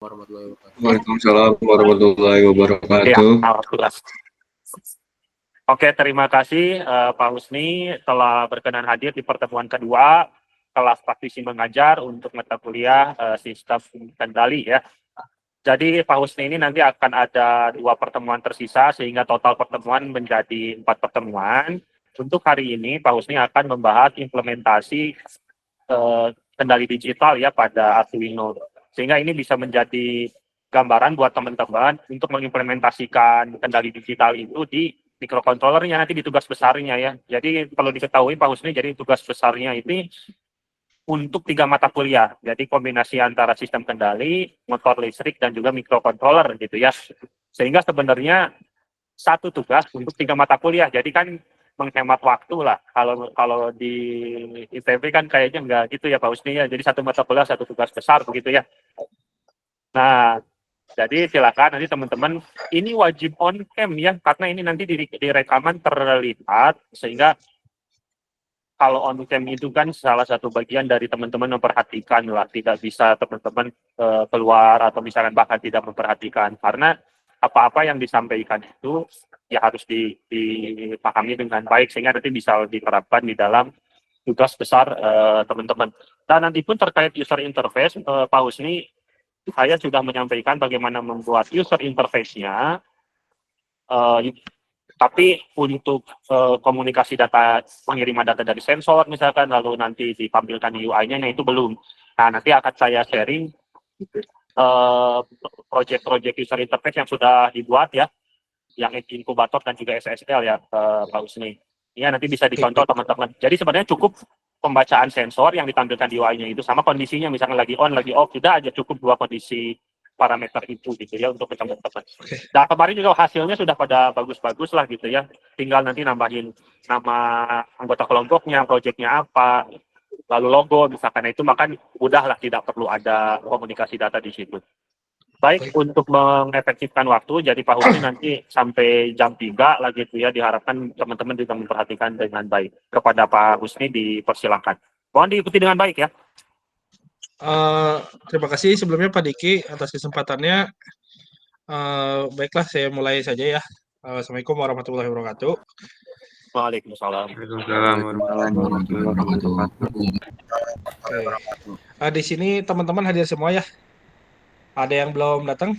warahmatullahi wabarakatuh. Waalaikumsalam warahmatullahi Ya, wabarakatuh. alhamdulillah. Oke, terima kasih Pak Husni telah berkenan hadir di pertemuan kedua kelas praktisi mengajar untuk mata kuliah sistem kendali ya. Jadi Pak Husni ini nanti akan ada 2 pertemuan tersisa sehingga total pertemuan menjadi 4 pertemuan. Untuk hari ini Pak Husni akan membahas implementasi kendali digital ya pada Arduino. Sehingga ini bisa menjadi gambaran buat teman-teman untuk mengimplementasikan kendali digital itu di microcontrollernya nanti di tugas besarnya ya. Jadi perlu diketahui Pak Husni, jadi tugas besarnya ini untuk 3 mata kuliah. Jadi kombinasi antara sistem kendali, motor listrik, dan juga microcontroller gitu ya. Sehingga sebenarnya satu tugas untuk 3 mata kuliah. Jadi kan menghemat waktu lah. Kalau di ITB kan kayaknya enggak gitu ya Pak Husni ya. Jadi satu mata kuliah, satu tugas besar begitu ya. Nah, jadi silakan nanti teman-teman, ini wajib on cam ya, karena ini nanti di rekaman terlihat, sehingga kalau on cam itu kan salah satu bagian dari teman-teman memperhatikan lah, tidak bisa teman-teman keluar atau misalkan bahkan tidak memperhatikan, karena apa-apa yang disampaikan itu ya harus dipahami dengan baik sehingga nanti bisa diterapkan di dalam tugas besar teman-teman. Dan nanti pun terkait user interface, Pak Husni, saya sudah menyampaikan bagaimana membuat user interface-nya, tapi untuk komunikasi data, pengiriman data dari sensor misalkan, lalu nanti ditampilkan UI-nya, nah itu belum. Nah, nanti akan saya sharing project-project user interface yang sudah dibuat ya, yang inkubator dan juga SSL ya, Pak Husni. Ya, nanti bisa dicontoh teman-teman. Jadi sebenarnya cukup pembacaan sensor yang ditampilkan di UI-nya itu sama kondisinya, misalnya lagi on, lagi off, sudah aja cukup 2 kondisi parameter itu gitu ya untuk teman-teman. Nah, kemarin juga hasilnya sudah pada bagus-bagus lah gitu ya. Tinggal nanti nambahin nama anggota kelompoknya, proyeknya apa, lalu logo misalkan, itu makan mudah lah, tidak perlu ada komunikasi data di situ. Baik, untuk mengefektifkan waktu, jadi Pak Husni nanti sampai jam 3 lagi itu ya, diharapkan teman-teman juga memperhatikan dengan baik. Kepada Pak Husni dipersilakan. Mohon diikuti dengan baik ya. Terima kasih sebelumnya Pak Diki atas kesempatannya. Baiklah, saya mulai saja ya. Assalamualaikum warahmatullahi wabarakatuh. Waalaikumsalam. Waalaikumsalam warahmatullahi wabarakatuh. Oke. Di sini teman-teman hadir semua ya. Ada yang belum datang?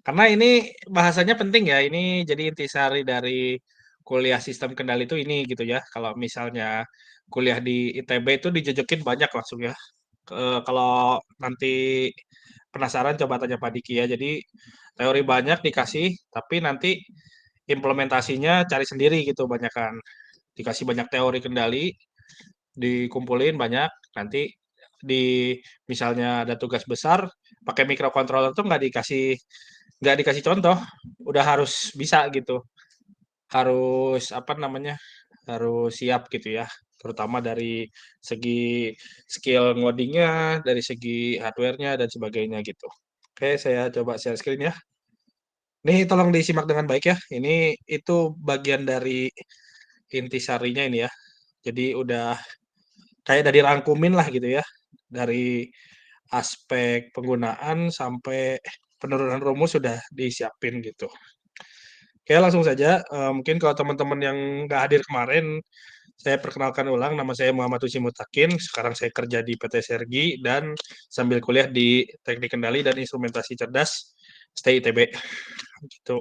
Karena ini bahasanya penting ya. Ini jadi intisari dari kuliah sistem kendali itu ini gitu ya. Kalau misalnya kuliah di ITB itu dijejekin banyak langsung ya. Kalau nanti penasaran coba tanya Pak Diki ya. Jadi teori banyak dikasih, tapi nanti implementasinya cari sendiri gitu banyak kan. Dikasih banyak teori kendali, dikumpulin banyak, nanti misalnya ada tugas besar, pakai microcontroller tuh nggak dikasih contoh, udah harus bisa gitu. Harus apa namanya? Harus siap gitu ya. Terutama dari segi skill ngodingnya, dari segi hardware-nya dan sebagainya gitu. Oke, saya coba share screen ya. Nih tolong disimak dengan baik ya. Ini itu bagian dari intisarinya ini ya. Jadi udah kayak dari rangkumin lah gitu ya. Dari aspek penggunaan sampai penurunan rumus sudah disiapin gitu. Oke, langsung saja. Mungkin kalau teman-teman yang nggak hadir kemarin, saya perkenalkan ulang, nama saya Muhammad Husi Mutakin. Sekarang saya kerja di PT Sergi dan sambil kuliah di Teknik Kendali dan Instrumentasi Cerdas STI ITB. Gitu.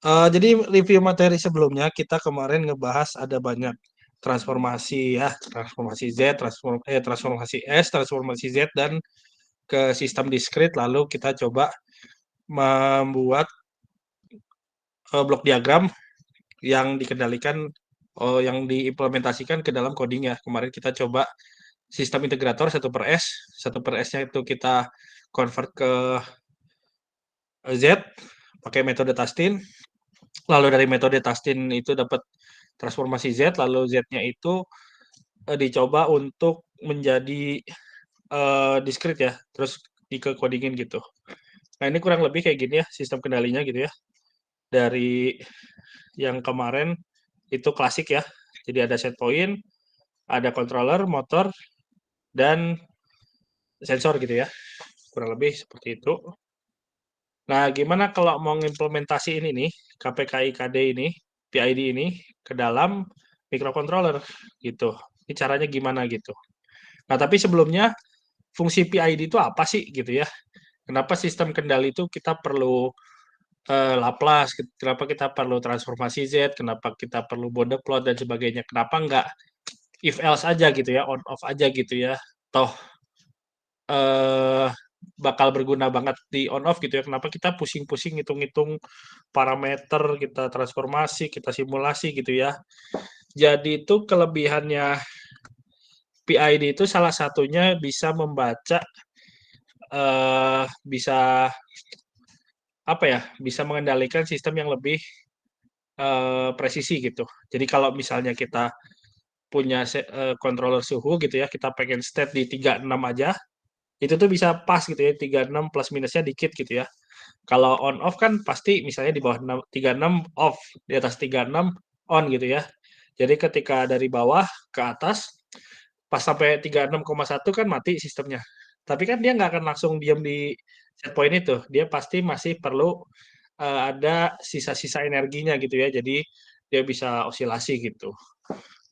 Jadi review materi sebelumnya kita kemarin ngebahas ada banyak transformasi ya, transformasi Z, transformasi S, transformasi Z dan ke sistem diskrit. Lalu kita coba membuat blok diagram yang dikendalikan, yang diimplementasikan ke dalam codingnya. Kemarin kita coba sistem integrator 1/S, 1/S-nya itu kita convert ke Z pakai metode Tastin. Lalu dari metode Tastin itu dapat transformasi Z, lalu Z-nya itu dicoba untuk menjadi diskrit ya, terus dike-codingin gitu. Nah, ini kurang lebih kayak gini ya sistem kendalinya gitu ya. Dari yang kemarin itu klasik ya. Jadi ada set point, ada controller, motor, dan sensor gitu ya. kurang lebih seperti itu. Nah, gimana kalau mau ngimplementasi ini nih, KPKI-KD ini, PID ini ke dalam microcontroller gitu. Ini caranya gimana gitu. Nah, tapi sebelumnya fungsi PID itu apa sih gitu ya? Kenapa sistem kendali itu kita perlu Laplace, kenapa kita perlu transformasi Z, kenapa kita perlu Bode plot dan sebagainya. Kenapa nggak if else aja gitu ya, on off aja gitu ya. Toh eh bakal berguna banget di on off gitu ya. Kenapa kita pusing-pusing ngitung-ngitung parameter, kita transformasi, kita simulasi gitu ya. Jadi itu kelebihannya PID itu salah satunya bisa membaca bisa apa ya? Bisa mengendalikan sistem yang lebih presisi gitu. Jadi kalau misalnya kita punya controller suhu gitu ya, kita pengen state di 36 aja, itu tuh bisa pas gitu ya, 36 plus minusnya dikit gitu ya. Kalau on off kan pasti misalnya di bawah 36 off, di atas 36 on gitu ya. Jadi ketika dari bawah ke atas, pas sampai 36,1 kan mati sistemnya. Tapi kan dia nggak akan langsung diam di set point itu. Dia pasti masih perlu ada sisa-sisa energinya gitu ya. Jadi dia bisa osilasi gitu.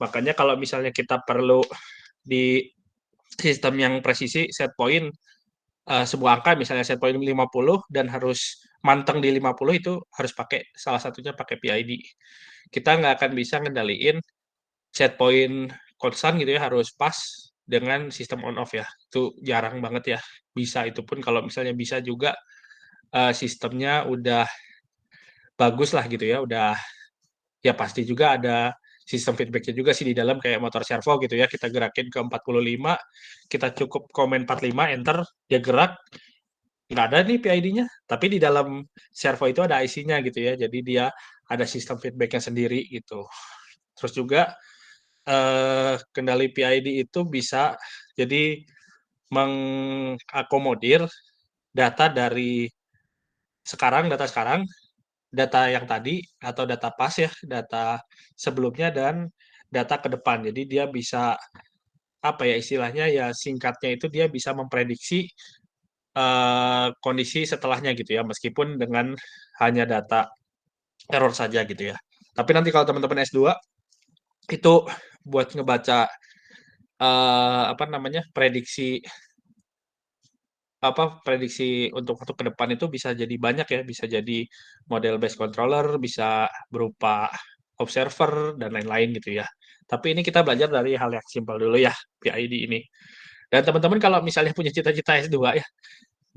Makanya kalau misalnya kita perlu di sistem yang presisi set point sebuah angka misalnya set point 50 dan harus manteng di 50 itu harus pakai salah satunya pakai PID. Kita nggak akan bisa ngendaliin set point konstan gitu ya harus pas dengan sistem on off ya. Itu jarang banget ya. Bisa itu pun kalau misalnya bisa juga sistemnya udah bagus lah gitu ya, udah ya pasti juga ada sistem feedbacknya juga sih di dalam kayak motor servo gitu ya, kita gerakin ke 45, kita cukup komen 45, enter, dia gerak, nggak ada nih PID-nya, tapi di dalam servo itu ada IC-nya gitu ya, jadi dia ada sistem feedbacknya sendiri gitu. Terus juga kendali PID itu bisa jadi mengakomodir data dari data sekarang, data yang tadi atau data pas ya, data sebelumnya dan data ke depan. Jadi dia bisa apa ya istilahnya ya singkatnya itu dia bisa memprediksi kondisi setelahnya gitu ya, meskipun dengan hanya data error saja gitu ya. Tapi nanti kalau teman-teman S2 itu buat ngebaca apa namanya prediksi untuk waktu ke depan itu bisa jadi banyak ya, bisa jadi model based controller, bisa berupa observer dan lain-lain gitu ya. Tapi ini kita belajar dari hal yang simpel dulu ya, PID ini. Dan teman-teman kalau misalnya punya cita-cita S2 ya,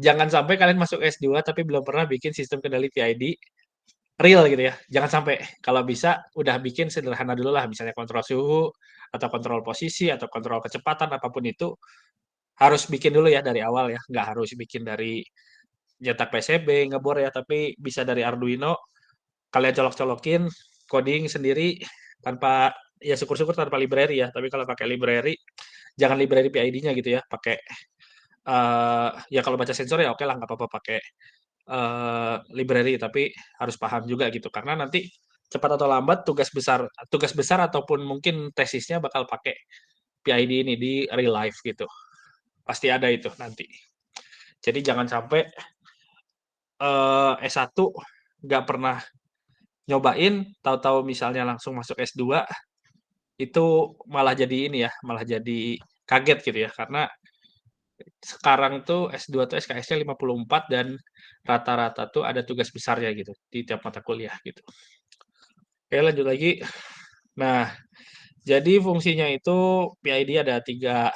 jangan sampai kalian masuk S2 tapi belum pernah bikin sistem kendali PID real gitu ya. Jangan sampai. Kalau bisa udah bikin sederhana dulu lah, misalnya kontrol suhu atau kontrol posisi atau kontrol kecepatan apapun itu harus bikin dulu ya dari awal ya. Nggak harus bikin dari nyetak PCB, ngebor ya, tapi bisa dari Arduino kalian colok-colokin coding sendiri tanpa ya syukur-syukur tanpa library ya. Tapi kalau pakai library jangan library PID-nya gitu ya, pakai ya kalau baca sensor ya oke lah nggak apa-apa pakai library tapi harus paham juga gitu karena nanti cepat atau lambat tugas besar ataupun mungkin tesisnya bakal pakai PID ini di real life gitu. Pasti ada itu nanti. Jadi jangan sampai S1 nggak pernah nyobain, tahu-tahu misalnya langsung masuk S2 itu malah jadi ini ya, malah jadi kaget gitu ya karena sekarang tuh S2 tuh SKS-nya 54 dan rata-rata tuh ada tugas besarnya gitu di tiap mata kuliah gitu. Oke, lanjut lagi. Nah, jadi fungsinya itu PID ada 3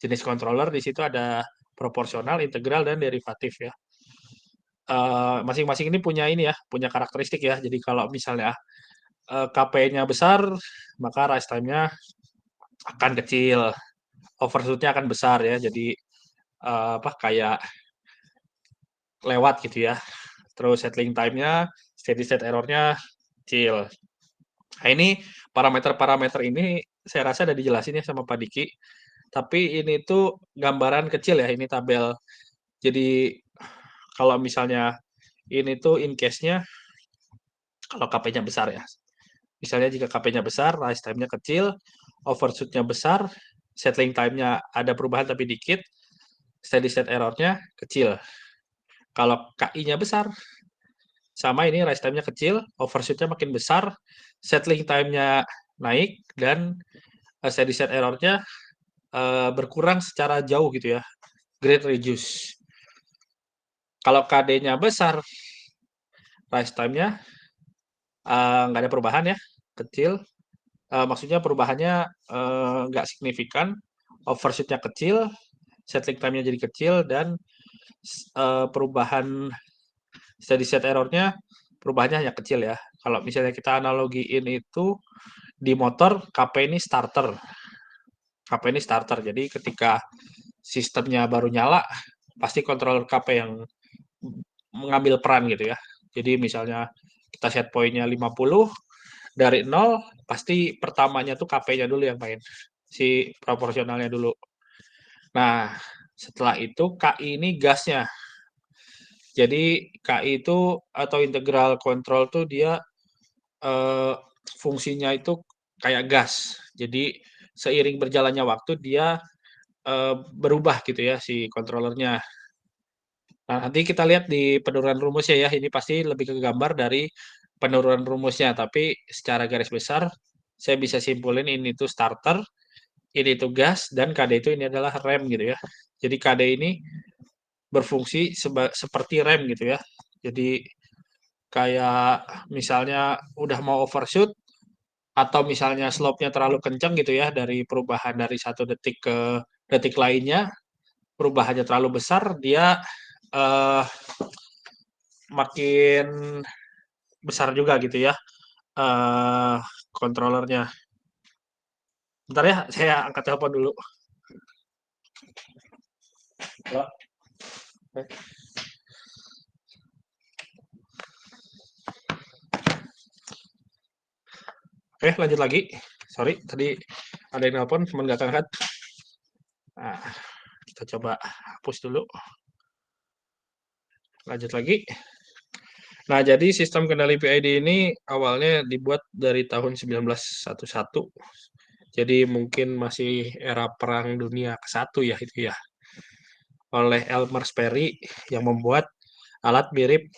jenis controller, di situ ada proporsional, integral, dan derivatif ya. Masing-masing ini punya punya karakteristik ya. Jadi kalau misalnya KP-nya besar, maka rise time-nya akan kecil, overshoot-nya akan besar ya. Jadi kayak lewat gitu ya. Terus settling time-nya, steady state error-nya kecil. Nah, ini parameter-parameter ini saya rasa udah dijelasin ya sama Pak Diki. Tapi ini tuh gambaran kecil ya, ini tabel. Jadi kalau misalnya ini tuh in case-nya kalau KP-nya besar ya. Misalnya jika KP-nya besar, rise time-nya kecil, overshoot-nya besar, settling time-nya ada perubahan tapi dikit, steady state error-nya kecil. Kalau KI-nya besar, sama ini rise time-nya kecil, overshoot-nya makin besar, settling time-nya naik, dan steady state error-nya berkurang secara jauh gitu ya, great reduce. Kalau KD-nya besar, rise time-nya nggak ada perubahan ya, kecil. Maksudnya perubahannya nggak signifikan, overshoot-nya kecil, settling time-nya jadi kecil, dan perubahan steady state error-nya perubahannya hanya kecil ya. Kalau misalnya kita analogiin itu di motor, KP ini starter. KP ini starter. Jadi ketika sistemnya baru nyala, pasti controller KP yang mengambil peran gitu ya. Jadi misalnya kita set point-nya 50, dari 0 pasti pertamanya tuh KP-nya dulu yang main. Si proporsionalnya dulu. Nah, setelah itu KI ini gasnya. Jadi KI itu atau integral control tuh dia fungsinya itu kayak gas. Jadi seiring berjalannya waktu dia berubah gitu ya si controllernya. Nah, nanti kita lihat di penurunan rumusnya ya. Ini pasti lebih ke gambar dari penurunan rumusnya, tapi secara garis besar saya bisa simpulin ini tuh starter, ini tuh gas, dan KD itu ini adalah rem gitu ya. Jadi KD ini berfungsi seperti rem gitu ya. Jadi kayak misalnya udah mau overshoot atau misalnya slope-nya terlalu kencang gitu ya dari perubahan dari 1 detik ke detik lainnya, perubahannya terlalu besar, dia eh, makin besar juga gitu ya eh controllernya. Bentar ya, saya angkat telepon dulu. Halo? Oke, lanjut lagi. Sorry, tadi ada yang nelpon, cuman nggak angkat. Nah, kita coba hapus dulu. Lanjut lagi. Nah, jadi sistem kendali PID ini awalnya dibuat dari tahun 1911. Jadi mungkin masih era Perang Dunia ke-1 ya itu ya. Oleh Elmer Sperry yang membuat alat mirip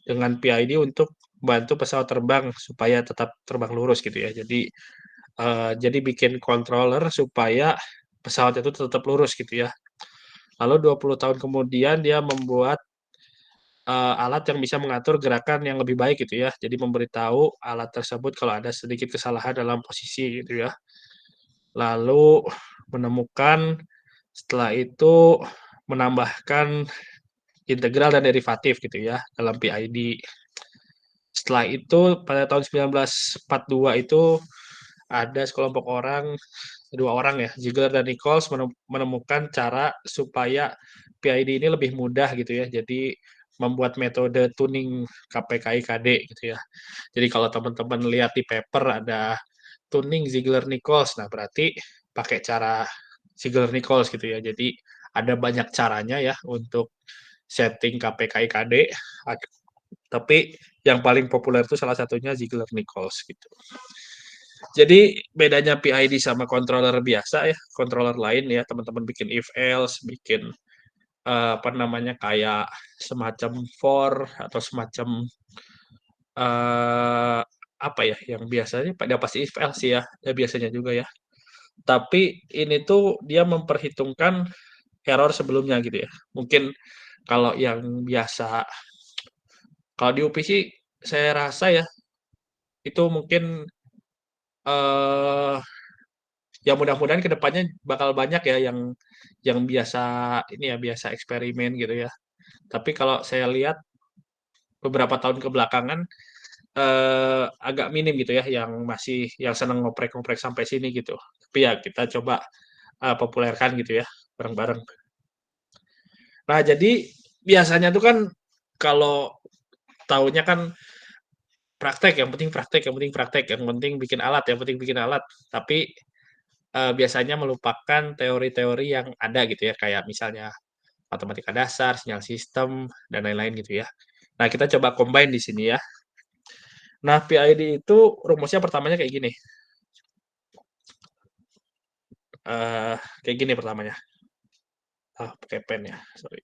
dengan PID untuk bantu pesawat terbang supaya tetap terbang lurus gitu ya. Jadi bikin controller supaya pesawat itu tetap lurus gitu ya. Lalu 20 tahun kemudian dia membuat alat yang bisa mengatur gerakan yang lebih baik gitu ya. Jadi memberitahu alat tersebut kalau ada sedikit kesalahan dalam posisi gitu ya. Lalu menemukan setelah itu menambahkan integral dan derivatif gitu ya dalam PID. Setelah itu pada tahun 1942 itu ada sekelompok orang, 2 orang ya, Ziegler dan Nichols menemukan cara supaya PID ini lebih mudah gitu ya. Jadi membuat metode tuning KPKI-KD gitu ya. Jadi kalau teman-teman lihat di paper ada tuning Ziegler-Nichols, nah berarti pakai cara Ziegler-Nichols gitu ya. Jadi ada banyak caranya ya untuk setting KPKI-KD, tapi yang paling populer itu salah satunya Ziegler-Nichols gitu. Jadi bedanya PID sama controller biasa ya, controller lain ya, teman-teman bikin if else, bikin apa namanya kayak semacam for atau semacam apa ya yang biasanya pada pasti if else ya, ya biasanya juga ya. Tapi ini tuh dia memperhitungkan error sebelumnya gitu ya. Mungkin kalau yang biasa kalau di UPI sih saya rasa ya itu mungkin eh ya mudah-mudahan kedepannya bakal banyak ya yang biasa ini ya biasa eksperimen gitu ya. Tapi kalau saya lihat beberapa tahun kebelakangan agak minim gitu ya yang masih yang seneng ngoprek-ngoprek sampai sini gitu. Tapi ya kita coba populerkan gitu ya bareng-bareng. Nah, jadi biasanya tuh kan kalau taunya kan praktek, yang penting praktek, yang penting praktek, yang penting bikin alat, yang penting bikin alat. Tapi biasanya melupakan teori-teori yang ada gitu ya, kayak misalnya matematika dasar, sinyal sistem, dan lain-lain gitu ya. Nah, kita coba combine di sini ya. Nah, PID itu rumusnya pertamanya kayak gini. Kayak gini pertamanya. Pakai pen ya, sorry.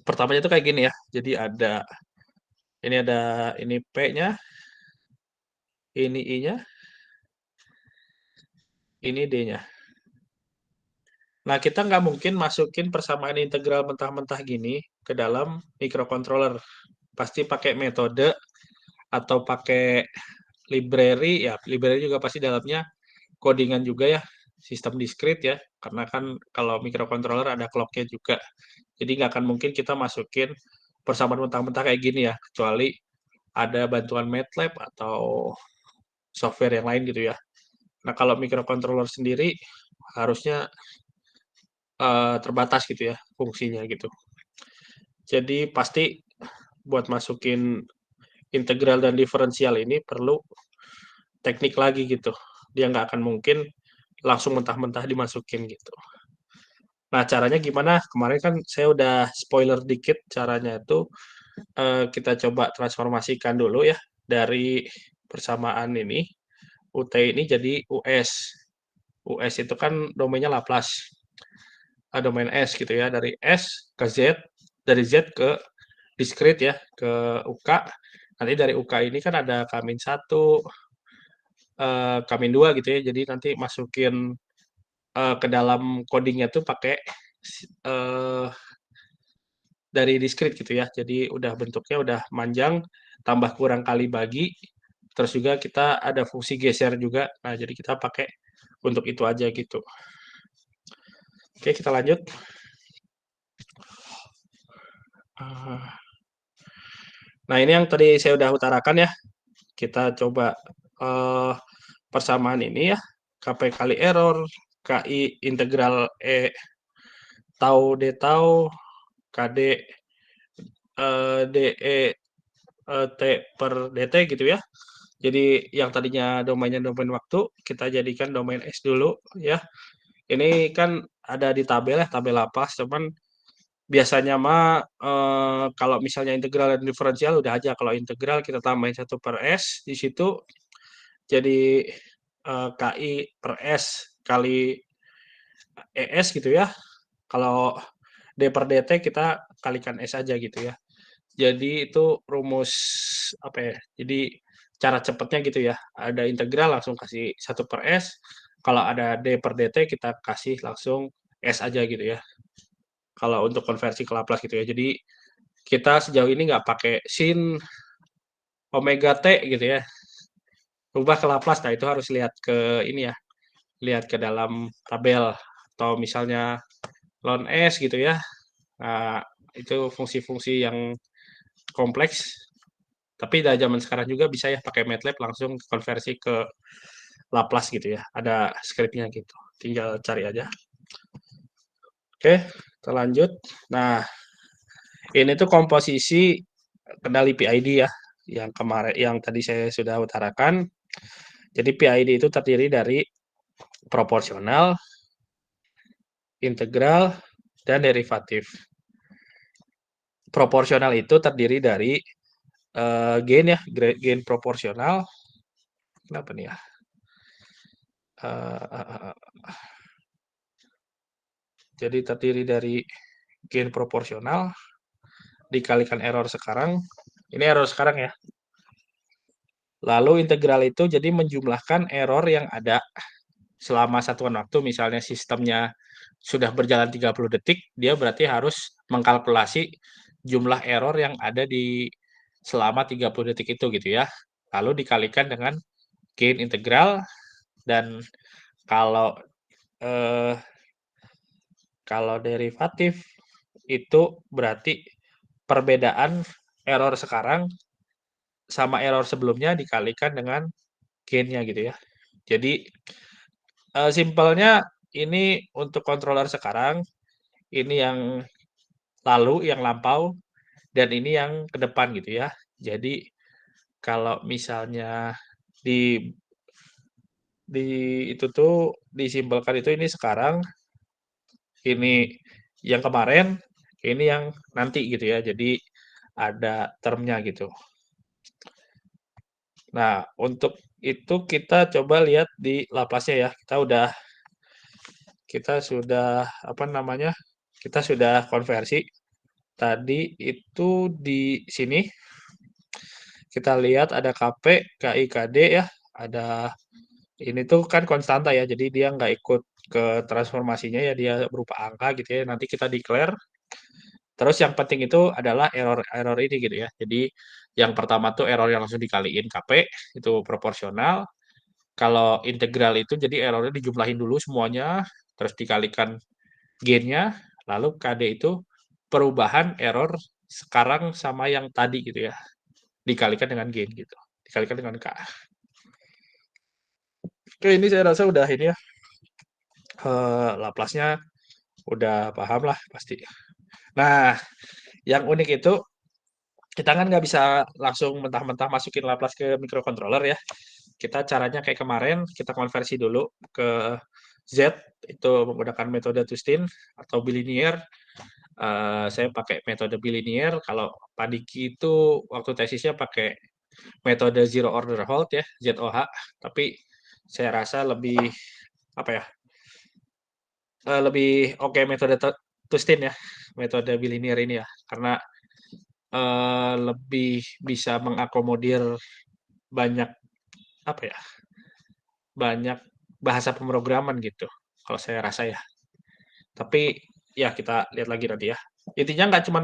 Pertamanya itu kayak gini ya. Jadi ada ini P-nya, ini I-nya, ini D-nya. Nah, kita nggak mungkin masukin persamaan integral mentah-mentah gini ke dalam microcontroller. Pasti pakai metode atau pakai library, ya library juga pasti dalamnya codingan juga ya, sistem discrete ya, karena kan kalau microcontroller ada clock-nya juga. Jadi nggak akan mungkin kita masukin persamaan mentah-mentah kayak gini ya, kecuali ada bantuan MATLAB atau software yang lain gitu ya. Nah, kalau microcontroller sendiri harusnya terbatas gitu ya fungsinya gitu. Jadi pasti buat masukin integral dan diferensial ini perlu teknik lagi gitu. Dia nggak akan mungkin langsung mentah-mentah dimasukin gitu. Nah, caranya gimana? Kemarin kan saya udah spoiler dikit caranya itu kita coba transformasikan dulu ya dari persamaan ini UT ini jadi US. US itu kan domainnya Laplace. Domain S gitu ya, dari S ke Z, dari Z ke discrete ya, ke UK. Nanti dari UK ini kan ada K-1, K-2 gitu ya. Jadi nanti masukin ke dalam codingnya tuh pakai uh, dari discrete gitu ya. Jadi udah bentuknya udah manjang, tambah kurang kali bagi. Terus juga kita ada fungsi geser juga. Nah, jadi kita pakai untuk itu aja gitu. Oke, kita lanjut. Nah, ini yang tadi saya udah utarakan ya. Kita coba persamaan ini ya. KP kali error, KI integral E tau D tau, KD DE T per DT gitu ya. Jadi yang tadinya domainnya domain waktu, kita jadikan domain S dulu ya. Ini kan ada di tabel ya, tabel Laplace, cuman biasanya mah kalau misalnya integral dan diferensial udah aja. Kalau integral kita tambahin 1 per S di situ, jadi KI per S kali ES gitu ya. Kalau D per DT kita kalikan S aja gitu ya. Jadi itu rumus apa ya? Jadi cara cepatnya gitu ya. Ada integral langsung kasih 1 per S. Kalau ada D per DT kita kasih langsung S aja gitu ya. Kalau untuk konversi ke Laplace gitu ya. Jadi kita sejauh ini nggak pakai sin omega T gitu ya. Rubah ke Laplace. Nah, itu harus lihat ke ini ya. Lihat ke dalam tabel. Atau misalnya ln S gitu ya. Nah, itu fungsi-fungsi yang kompleks. Tapi dari zaman sekarang juga bisa ya pakai MATLAB langsung konversi ke Laplace gitu ya. Ada scriptnya gitu. Tinggal cari aja. Oke, kita lanjut. Nah, ini tuh komposisi kendali PID ya. Yang kemarin, yang tadi saya sudah utarakan. Jadi PID itu terdiri dari proporsional, integral, dan derivatif. Proporsional itu terdiri dari gain ya, gain proporsional. Kenapa nih ya? Jadi terdiri dari gain proporsional dikalikan error sekarang. Ini error sekarang ya. Lalu integral itu jadi menjumlahkan error yang ada selama satuan waktu. Misalnya sistemnya sudah berjalan 30 detik, dia berarti harus mengkalkulasi jumlah error yang ada di selama 30 detik itu gitu ya. Lalu dikalikan dengan gain integral, dan kalau derivatif itu berarti perbedaan error sekarang sama error sebelumnya dikalikan dengan gain-nya gitu ya. Jadi simpelnya ini untuk controller sekarang, ini yang lalu, yang lampau, dan ini yang ke depan gitu ya. Jadi kalau misalnya di itu tuh disimpelkan itu ini sekarang, ini yang kemarin, ini yang nanti gitu ya. Jadi ada termnya gitu. Nah, untuk itu kita coba lihat di Laplace-nya ya. Kita udah kita sudah apa namanya? Kita sudah konversi. Tadi itu di sini kita lihat ada KP, KI, KD ya. Ada ini tuh kan konstanta ya. Jadi dia nggak ikut ke transformasinya ya, dia berupa angka gitu ya. Nanti kita declare. Terus yang penting itu adalah error ini gitu ya. Jadi yang pertama tuh error yang langsung dikaliin KP itu proporsional. Kalau integral itu jadi errornya dijumlahin dulu semuanya, terus dikalikan gainnya, lalu KD itu perubahan error sekarang sama yang tadi gitu ya, dikalikan dengan gain gitu, dikalikan dengan K. Oke, ini saya rasa udah ini ya, Laplace-nya udah paham lah pasti. Nah, yang unik itu kita kan nggak bisa langsung mentah-mentah masukin Laplace ke microcontroller ya. Kita caranya kayak kemarin, kita konversi dulu ke Z, itu menggunakan metode Tustin atau bilinear. Saya pakai metode bilinear. Kalau Pak Diki itu waktu tesisnya pakai metode zero order halt ya, ZOH. Tapi saya rasa lebih apa ya? Lebih oke metode Tustin ya, metode bilinear ini ya, karena lebih bisa mengakomodir banyak apa ya? Banyak bahasa pemrograman gitu. Kalau saya rasa ya. Tapi ya kita lihat lagi nanti ya. Intinya nggak cuma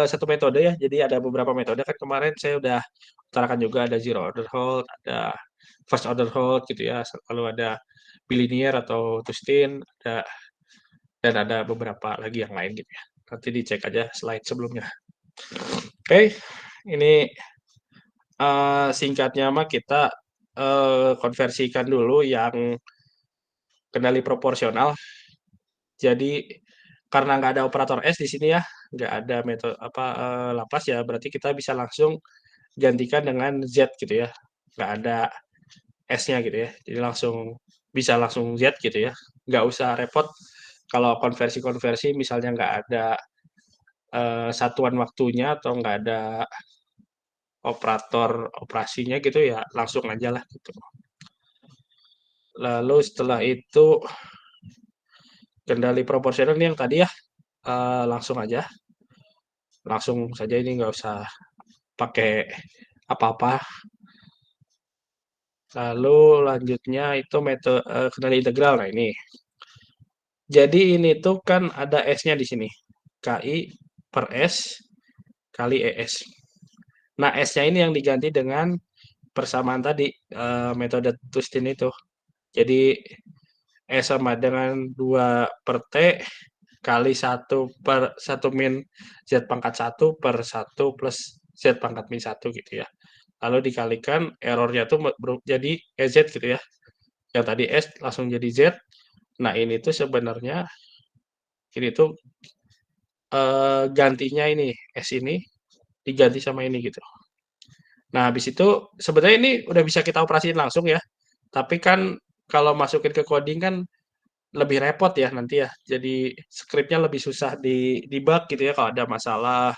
satu metode ya, jadi ada beberapa metode kan kemarin saya udah utarakan juga ada zero order halt, ada first order halt gitu ya, lalu ada bilinear atau Tustin, dan ada beberapa lagi yang lain gitu ya. Nanti dicek aja slide sebelumnya. Oke, ini singkatnya mah kita konversikan dulu yang kendali proporsional. Jadi karena nggak ada operator S di sini ya, nggak ada metode apa Laplace ya, berarti kita bisa langsung gantikan dengan Z gitu ya, nggak ada S-nya gitu ya, jadi bisa langsung Z gitu ya, nggak usah repot kalau konversi-konversi misalnya nggak ada satuan waktunya atau nggak ada operator operasinya gitu ya, langsung aja lah gitu. Lalu setelah itu kendali proporsional ini yang tadi ya, langsung aja. Langsung saja ini nggak usah pakai apa-apa. Lalu lanjutnya itu metode kendali integral. Nah ini. Jadi ini tuh kan ada S-nya di sini. KI per S kali ES. Nah S-nya ini yang diganti dengan persamaan tadi, metode Tustin itu. Jadi S sama dengan 2 per T kali 1 per 1 min Z pangkat 1 per 1 plus Z pangkat min 1 gitu ya. Lalu dikalikan errornya tuh jadi EZ gitu ya. Yang tadi S langsung jadi Z. Nah ini tuh sebenarnya ini tuh gantinya ini S ini diganti sama ini gitu. Nah habis itu sebenarnya ini udah bisa kita operasiin langsung ya. Tapi kan kalau masukin ke coding kan lebih repot ya nanti ya. Jadi scriptnya lebih susah di debug gitu ya kalau ada masalah,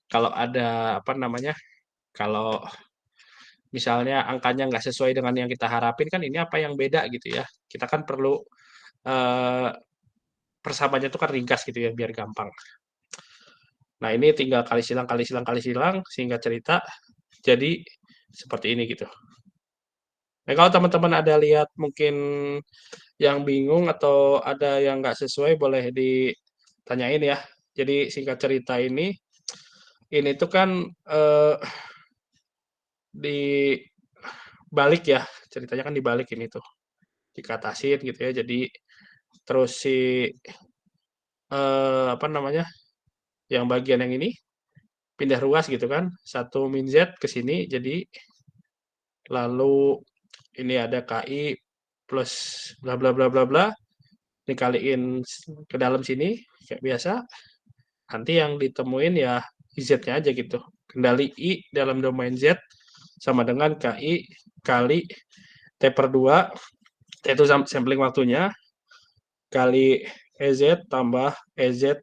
kalau ada apa namanya, kalau misalnya angkanya nggak sesuai dengan yang kita harapin kan ini apa yang beda gitu ya. Kita kan perlu eh, persamaannya itu kan ringkas gitu ya biar gampang. Nah ini tinggal kali silang, kali silang, kali silang sehingga cerita jadi seperti ini gitu. Nah kalau teman-teman ada lihat mungkin yang bingung atau ada yang nggak sesuai boleh ditanyain ya. Jadi singkat cerita ini tuh kan dibalik ya, ceritanya kan dibalik ini tuh, dikatasin gitu ya. Jadi terus apa namanya, yang bagian yang ini pindah ruas gitu kan, 1 min Z ke sini, jadi lalu ini ada KI plus bla bla bla bla bla, dikaliin ke dalam sini kayak biasa, nanti yang ditemuin ya Z-nya aja gitu. Kendali I dalam domain Z sama dengan KI kali T per 2, T itu sampling waktunya, kali EZ tambah EZ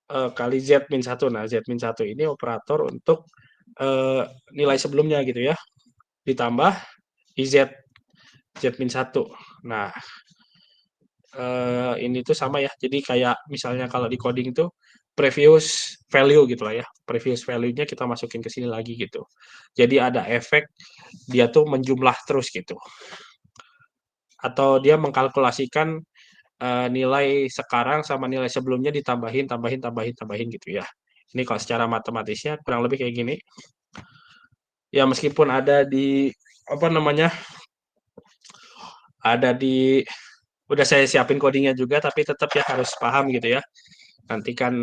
kali Z min 1. Nah, Z min 1 ini operator untuk nilai sebelumnya gitu ya. Ditambah IZ, Z min 1. Nah, ini tuh sama ya. Jadi kayak misalnya kalau di coding tuh previous value gitu lah ya. Previous value-nya kita masukin ke sini lagi gitu. Jadi ada efek dia tuh menjumlah terus gitu. Atau dia mengkalkulasikan nilai sekarang sama nilai sebelumnya tambahin gitu ya. Ini kalau secara matematisnya kurang lebih kayak gini. Ya meskipun ada di apa namanya? Ada di udah saya siapin codingnya juga tapi tetap ya harus paham gitu ya. Nanti kan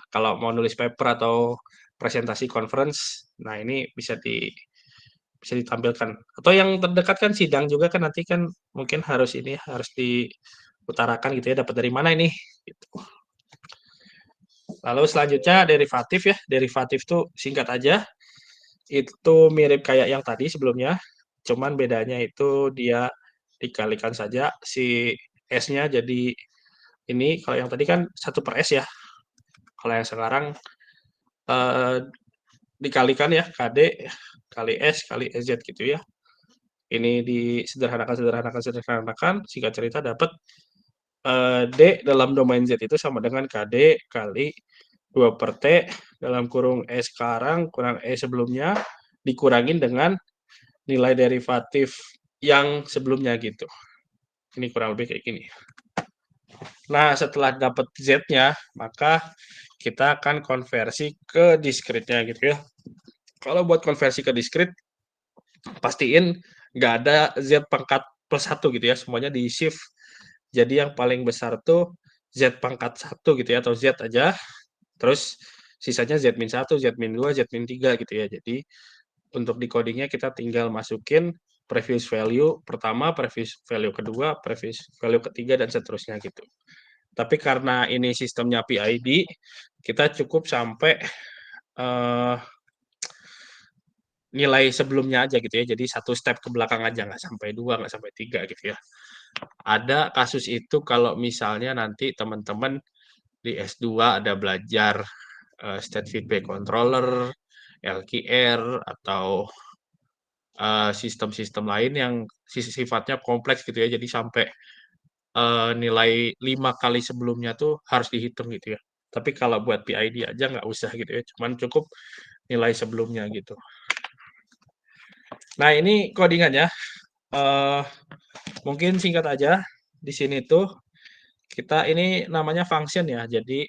kalau mau nulis paper atau presentasi conference, nah ini bisa ditampilkan. Atau yang terdekat kan sidang juga kan nanti kan mungkin harus ini ya, harus diutarakan gitu ya, dapat dari mana ini gitu. Lalu selanjutnya derivatif ya. Derivatif tuh singkat aja. Itu mirip kayak yang tadi sebelumnya, cuman bedanya itu dia dikalikan saja si S-nya jadi ini, kalau yang tadi kan 1/S ya. Kalau yang sekarang eh, dikalikan ya KD kali S kali SZ gitu ya. Ini disederhanakan, singkat cerita dapat D dalam domain Z itu sama dengan KD kali 2/T dalam kurung E sekarang kurang E sebelumnya dikurangin dengan nilai derivatif yang sebelumnya gitu. Ini kurang lebih kayak gini. Nah, setelah dapat Z-nya, maka kita akan konversi ke discrete-nya gitu ya. Kalau buat konversi ke discrete, pastiin nggak ada Z pangkat plus 1 gitu ya, semuanya di shift. Jadi yang paling besar tuh Z pangkat 1 gitu ya, atau Z aja. Terus sisanya Z-1, Z-2, Z-3 gitu ya. Jadi untuk decodingnya kita tinggal masukin previous value pertama, previous value kedua, previous value ketiga, dan seterusnya gitu. Tapi karena ini sistemnya PID, kita cukup sampai nilai sebelumnya aja gitu ya. Jadi satu step ke belakang aja, nggak sampai 2, nggak sampai 3 gitu ya. Ada kasus itu kalau misalnya nanti teman-teman di S2 ada belajar state feedback controller, LQR, atau sistem-sistem lain yang sifatnya kompleks gitu ya. Jadi sampai nilai 5 kali sebelumnya tuh harus dihitung gitu ya. Tapi kalau buat PID aja nggak usah gitu ya. Cuman cukup nilai sebelumnya gitu. Nah, ini codingannya. Mungkin singkat aja. Di sini tuh kita ini namanya function ya. Jadi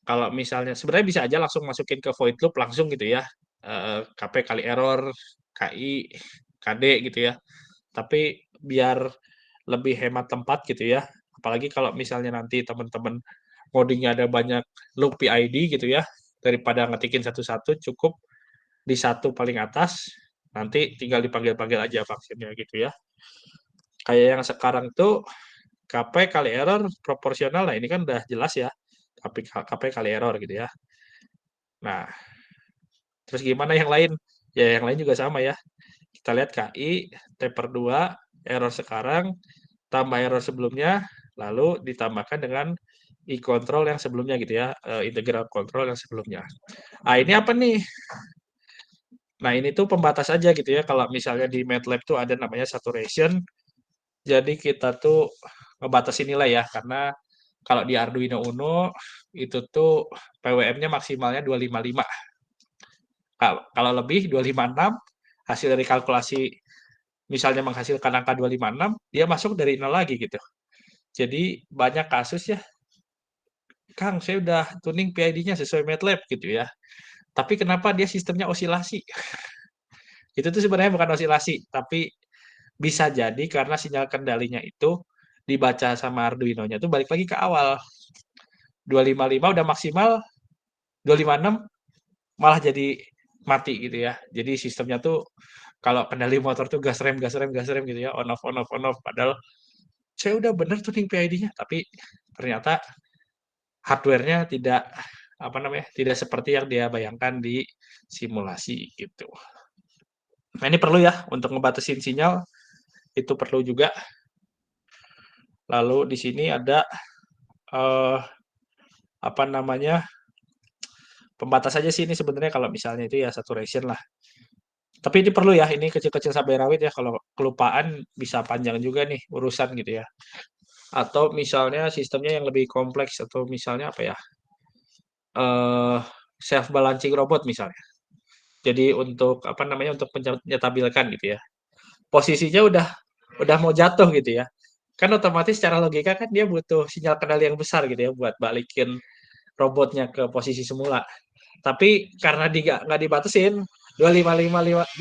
kalau misalnya sebenarnya bisa aja langsung masukin ke void loop langsung gitu ya. KP kali error, KI, KD gitu ya. Tapi biar lebih hemat tempat gitu ya. Apalagi kalau misalnya nanti teman-teman codingnya ada banyak loop PID gitu ya. Daripada ngetikin satu-satu cukup di satu paling atas, nanti tinggal dipanggil-panggil aja functionnya gitu ya. Kayak yang sekarang tuh KP kali error proporsional, nah ini kan udah jelas ya. KP kali error gitu ya. Nah, terus gimana yang lain? Ya yang lain juga sama ya. Kita lihat KI, T/2, error sekarang, tambah error sebelumnya, lalu ditambahkan dengan i-control yang sebelumnya gitu ya, integral control yang sebelumnya. Ah, ini apa nih? Nah, ini tuh pembatas aja gitu ya, kalau misalnya di MATLAB tuh ada namanya saturation, jadi kita tuh ngebatasin nilai ya, karena kalau di Arduino Uno itu tuh PWM-nya maksimalnya 255. Kalau lebih 256, hasil dari kalkulasi misalnya menghasilkan angka 256, dia masuk dari nol lagi gitu. Jadi banyak kasus ya, Kang, saya udah tuning PID-nya sesuai MATLAB gitu ya. Tapi kenapa dia sistemnya osilasi? Itu tuh sebenarnya bukan osilasi, tapi bisa jadi karena sinyal kendalinya itu dibaca sama Arduino-nya tuh balik lagi ke awal. 255 udah maksimal, 256 malah jadi mati gitu ya. Jadi sistemnya tuh kalau kendali motor tuh gas rem gitu ya, on off. Padahal saya udah bener tuning PID-nya, tapi ternyata hardware-nya tidak seperti yang dia bayangkan di simulasi gitu. Nah, ini perlu ya untuk ngebatasin sinyal, itu perlu juga. Lalu di sini ada eh, apa namanya, pembatas aja sih ini sebenarnya kalau misalnya itu ya saturation lah. Tapi ini perlu ya, ini kecil-kecil cabai rawit ya, kalau kelupaan bisa panjang juga nih urusan gitu ya. atau misalnya sistemnya yang lebih kompleks atau misalnya apa ya? Self balancing robot misalnya. Jadi untuk apa namanya? Untuk menyetabilkan gitu ya. Posisinya udah mau jatuh gitu ya. Kan otomatis secara logika kan dia butuh sinyal kendali yang besar gitu ya buat balikin robotnya ke posisi semula. Tapi karena nggak dibatasin 255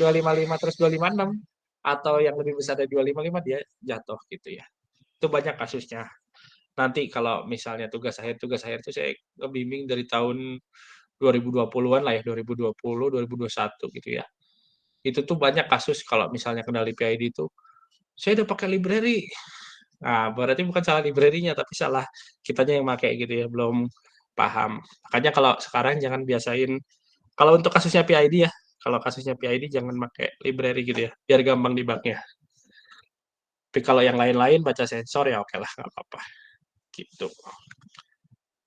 terus 256 atau yang lebih besar dari 255 dia jatuh gitu ya. Itu banyak kasusnya. Nanti kalau misalnya tugas akhir itu saya ngebimbing dari tahun 2020-an lah ya, 2020, 2021 gitu ya. Itu tuh banyak kasus kalau misalnya kendali PID itu, saya udah pakai library. Nah, berarti bukan salah library-nya, tapi salah kitanya yang pakai gitu ya, belum paham. Makanya kalau sekarang jangan biasain, kalau untuk kasusnya PID ya, kalau kasusnya PID jangan pakai library gitu ya, biar gampang debugnya. Tapi kalau yang lain-lain baca sensor ya oke lah, nggak apa-apa. Gitu.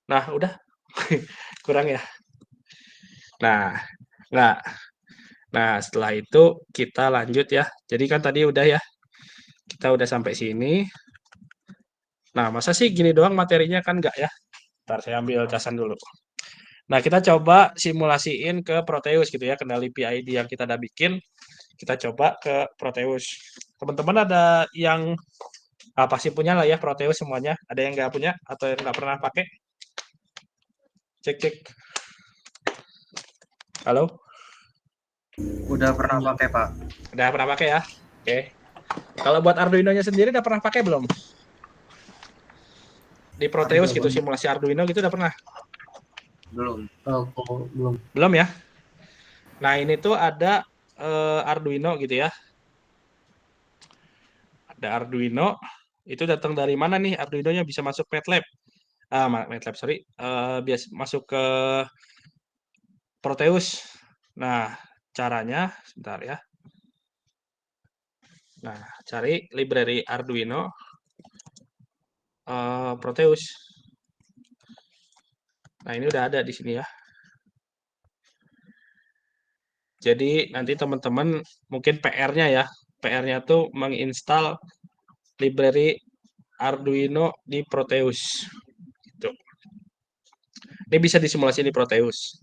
Nah, udah. Kurang ya? Nah, nggak. Nah, setelah itu kita lanjut ya. Jadi kan tadi udah ya, kita udah sampai sini. Nah, masa sih gini doang materinya kan nggak ya? Ntar saya ambil casan dulu. Nah, kita coba simulasiin ke Proteus gitu ya, kendali PID yang kita udah bikin. Kita coba ke Proteus. Teman-teman ada yang pasti punya lah ya Proteus semuanya. Ada yang nggak punya atau yang nggak pernah pakai? Cek cek. Halo? Udah pernah pakai, Pak. Udah pernah pakai ya? Oke. Kalau buat Arduino-nya sendiri udah pernah pakai belum? Di Proteus gitu, simulasi Arduino gitu udah pernah? Belum. Belum. Belum ya? Nah, ini tuh ada Arduino gitu ya. Ada Arduino, itu datang dari mana nih Arduino-nya bisa masuk MATLAB? MATLAB, sorry. Biasa masuk ke Proteus. Nah, caranya, sebentar ya. Nah, cari library Arduino Proteus. Nah, ini udah ada di sini ya. Jadi nanti teman-teman mungkin PR-nya ya. PR-nya tuh menginstal library Arduino di Proteus. Gitu. Ini bisa disimulasi di Proteus.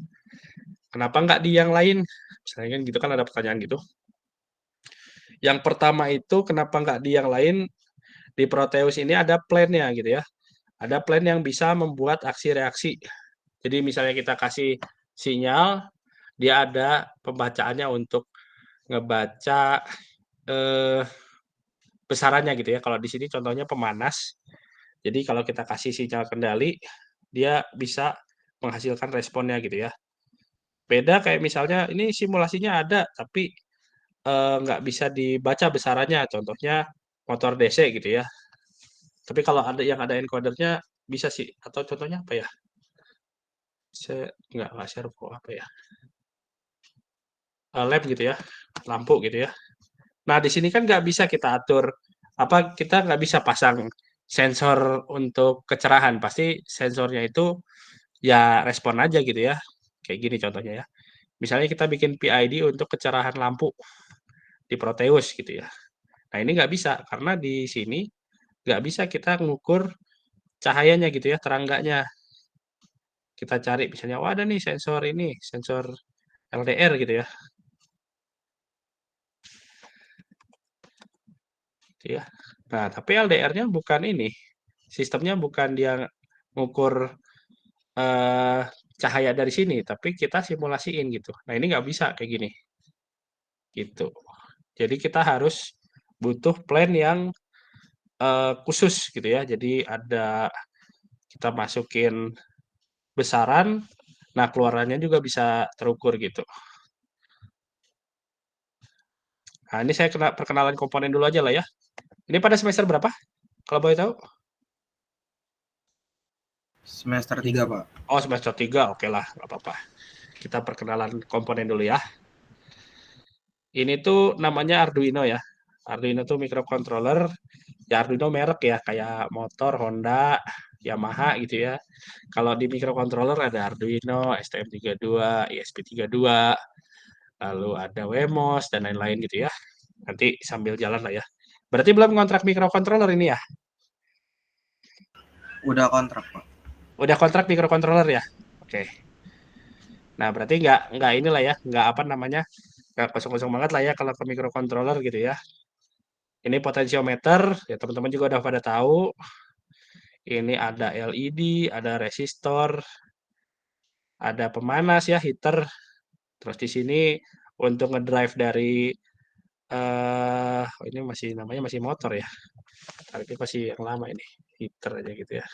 Kenapa nggak di yang lain? Misalnya kan gitu kan ada pertanyaan gitu. Yang pertama itu kenapa nggak di yang lain? Di Proteus ini ada plan-nya gitu ya. Ada plan yang bisa membuat aksi reaksi. Jadi misalnya kita kasih sinyal, dia ada pembacaannya untuk ngebaca besarannya gitu ya. Kalau di sini contohnya pemanas. Jadi kalau kita kasih sinyal kendali, dia bisa menghasilkan responnya gitu ya. Beda kayak misalnya ini simulasinya ada, tapi nggak bisa dibaca besarannya. Contohnya motor DC gitu ya. Tapi kalau ada yang ada encodernya bisa sih. Atau contohnya apa ya? Saya nggak servo apa ya? Lamp gitu ya, lampu gitu ya. Nah di sini kan nggak bisa kita atur apa kita nggak bisa pasang sensor untuk kecerahan. Pasti sensornya itu ya respon aja gitu ya. Kayak gini contohnya ya. Misalnya kita bikin PID untuk kecerahan lampu di Proteus gitu ya. Nah ini nggak bisa karena di sini nggak bisa kita ngukur cahayanya gitu ya, terangganya. Kita cari misalnya, wah ada nih sensor ini, sensor LDR gitu ya. Gitu ya. Nah, tapi LDR-nya bukan ini. Sistemnya bukan dia ngukur cahaya dari sini, tapi kita simulasiin gitu. Nah, ini nggak bisa kayak gini. Gitu. Jadi kita harus butuh plan yang khusus gitu ya. Jadi ada kita masukin besaran, nah keluarannya juga bisa terukur gitu. Nah, ini saya perkenalan komponen dulu aja lah ya. Ini pada semester berapa? Kalau boleh tahu? Semester 3, Pak. Oh, semester 3. Oke lah, nggak apa-apa. Kita perkenalan komponen dulu ya. Ini tuh namanya Arduino ya. Arduino tuh microcontroller. Ya Arduino merek ya, kayak motor Honda, Yamaha gitu ya. Kalau di microcontroller ada Arduino, STM32, ESP32, lalu ada Wemos dan lain-lain gitu ya. Nanti sambil jalan lah ya. Berarti belum kontrak microcontroller ini ya? Udah kontrak, Pak. Udah kontrak microcontroller ya? Oke. Nah, berarti nggak inilah ya, nggak apa namanya, nggak kosong-kosong banget lah ya kalau ke microcontroller gitu ya. Ini potensiometer, ya teman-teman juga udah pada tahu. Ini ada LED, ada resistor, ada pemanas ya, heater. Terus di sini untuk ngedrive dari ini masih namanya masih motor ya. Tarifnya masih yang lama ini, heater aja gitu ya.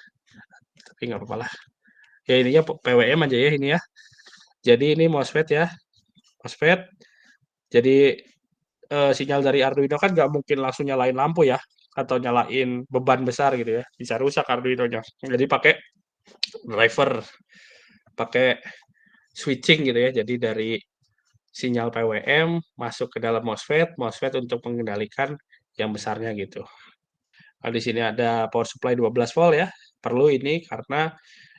Tapi nggak apa-apa lah. Ya ininya PWM aja ya ini ya. Jadi ini MOSFET ya, MOSFET. Jadi sinyal dari Arduino kan nggak mungkin langsung nyalain lampu ya, atau nyalain beban besar gitu ya, bisa rusak Arduino-nya. Jadi pakai driver, pakai switching gitu ya. Jadi dari sinyal PWM masuk ke dalam MOSFET, MOSFET untuk mengendalikan yang besarnya gitu. Nah, di sini ada power supply 12 volt ya. Perlu ini karena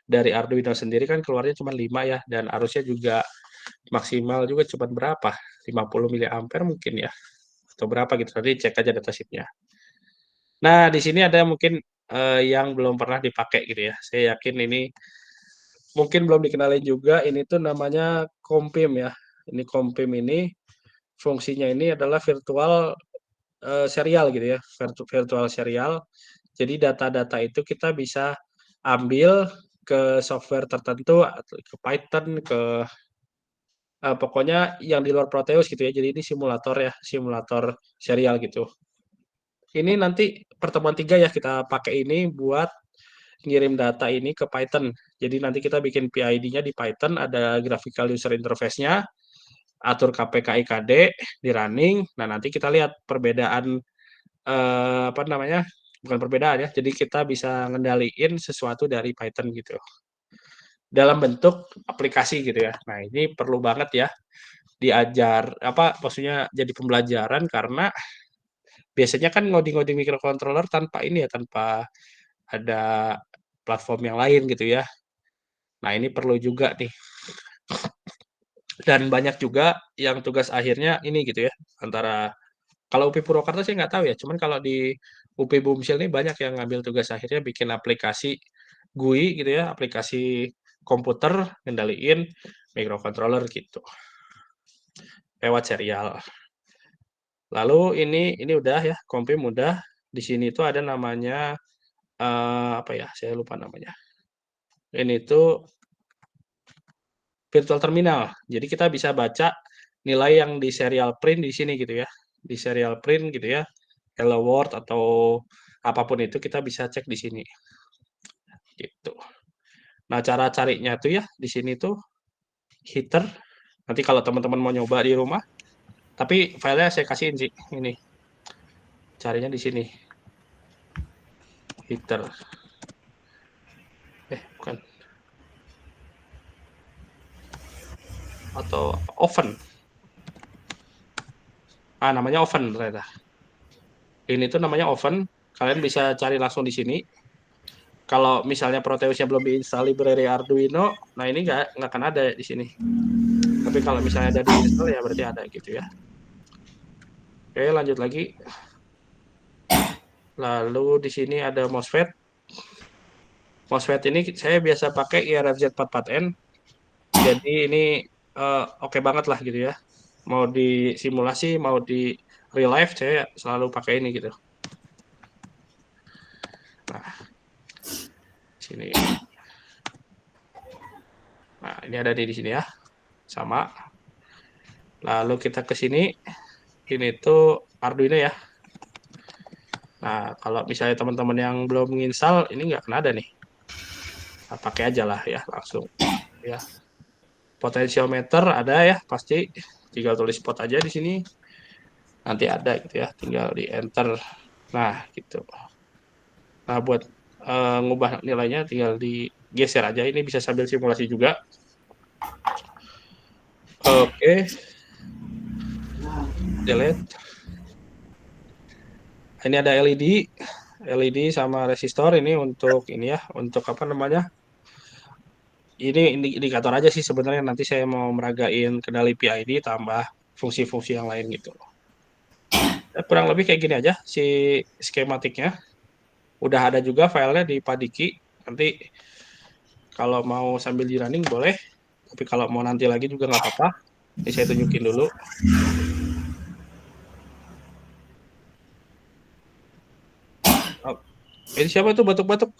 dari Arduino sendiri kan keluarnya cuma 5 ya, dan arusnya juga maksimal juga cuma berapa? 50 mA mungkin ya. Atau berapa gitu. Nanti cek aja datasheet-nya. Nah, di sini ada mungkin yang belum pernah dipakai gitu ya. Saya yakin ini mungkin belum dikenalin juga. Ini tuh namanya Compim ya. Ini Compim ini fungsinya ini adalah virtual serial gitu ya, virtual serial. Jadi data-data itu kita bisa ambil ke software tertentu, atau ke Python, ke pokoknya yang di luar Proteus gitu ya. Jadi ini simulator ya, simulator serial gitu. Ini nanti pertemuan 3 ya kita pakai ini buat ngirim data ini ke Python. Jadi nanti kita bikin PID-nya di Python, ada graphical user interface-nya, atur KPK/IKD di running. Nah, nanti kita lihat perbedaan apa namanya? Bukan perbedaan ya. Jadi kita bisa ngendaliin sesuatu dari Python gitu. Dalam bentuk aplikasi gitu ya. Nah, ini perlu banget ya diajar apa maksudnya jadi pembelajaran karena biasanya kan ngoding-ngoding microcontroller tanpa ini ya, tanpa ada platform yang lain gitu ya. Nah, ini perlu juga nih. Dan banyak juga yang tugas akhirnya ini gitu ya, antara kalau UPI Purwakarta sih nggak tahu ya, cuman kalau di UPI Bumsil ini banyak yang ngambil tugas akhirnya bikin aplikasi GUI gitu ya, aplikasi komputer ngendaliin microcontroller gitu, lewat serial. Lalu ini udah ya, Compim udah. Di sini tuh ada namanya apa ya? Saya lupa namanya. Ini tuh virtual terminal. Jadi kita bisa baca nilai yang di serial print di sini gitu ya. Di serial print gitu ya. Hello World atau apapun itu kita bisa cek di sini. Gitu. Nah, cara carinya tuh ya di sini tuh heater. Nanti kalau teman-teman mau nyoba di rumah, tapi filenya saya kasihin sih ini. Carinya di sini. Heater. Bukan. Atau oven. Namanya oven ternyata. Ini tuh namanya oven. Kalian bisa cari langsung di sini. Kalau misalnya Proteusnya belum diinstal library Arduino, nah ini nggak akan ada di sini. Tapi kalau misalnya ada diinstal ya berarti ada gitu ya. Oke, lanjut lagi. Lalu di sini ada MOSFET. MOSFET ini saya biasa pakai IRFZ44N. Jadi ini oke banget lah gitu ya. Mau di simulasi, mau di real life, saya selalu pakai ini gitu. Nah, sini. Nah, ini ada di sini ya. Sama. Lalu kita ke sini. Ini tuh Arduino ya. Nah, kalau misalnya teman-teman yang belum menginstal, ini nggak akan ada nih. Nah, pakai aja lah ya, langsung. Ya. Potensiometer ada ya, pasti. Tinggal tulis pot aja di sini. Nanti ada gitu ya, tinggal di enter. Nah, gitu. Nah, buat ngubah nilainya tinggal digeser aja. Ini bisa sambil simulasi juga. Oke. Delete. Ini ada LED sama resistor ini untuk ini ya, untuk apa namanya? Ini indikator aja sih sebenarnya, nanti saya mau meragain kendali PID tambah fungsi-fungsi yang lain gitu. Kurang lebih kayak gini aja si skematiknya. Udah ada juga filenya di Padiki. Nanti kalau mau sambil di running boleh, tapi kalau mau nanti lagi juga nggak apa-apa. Ini saya tunjukin dulu. Oh, ini siapa tuh batuk-batuk?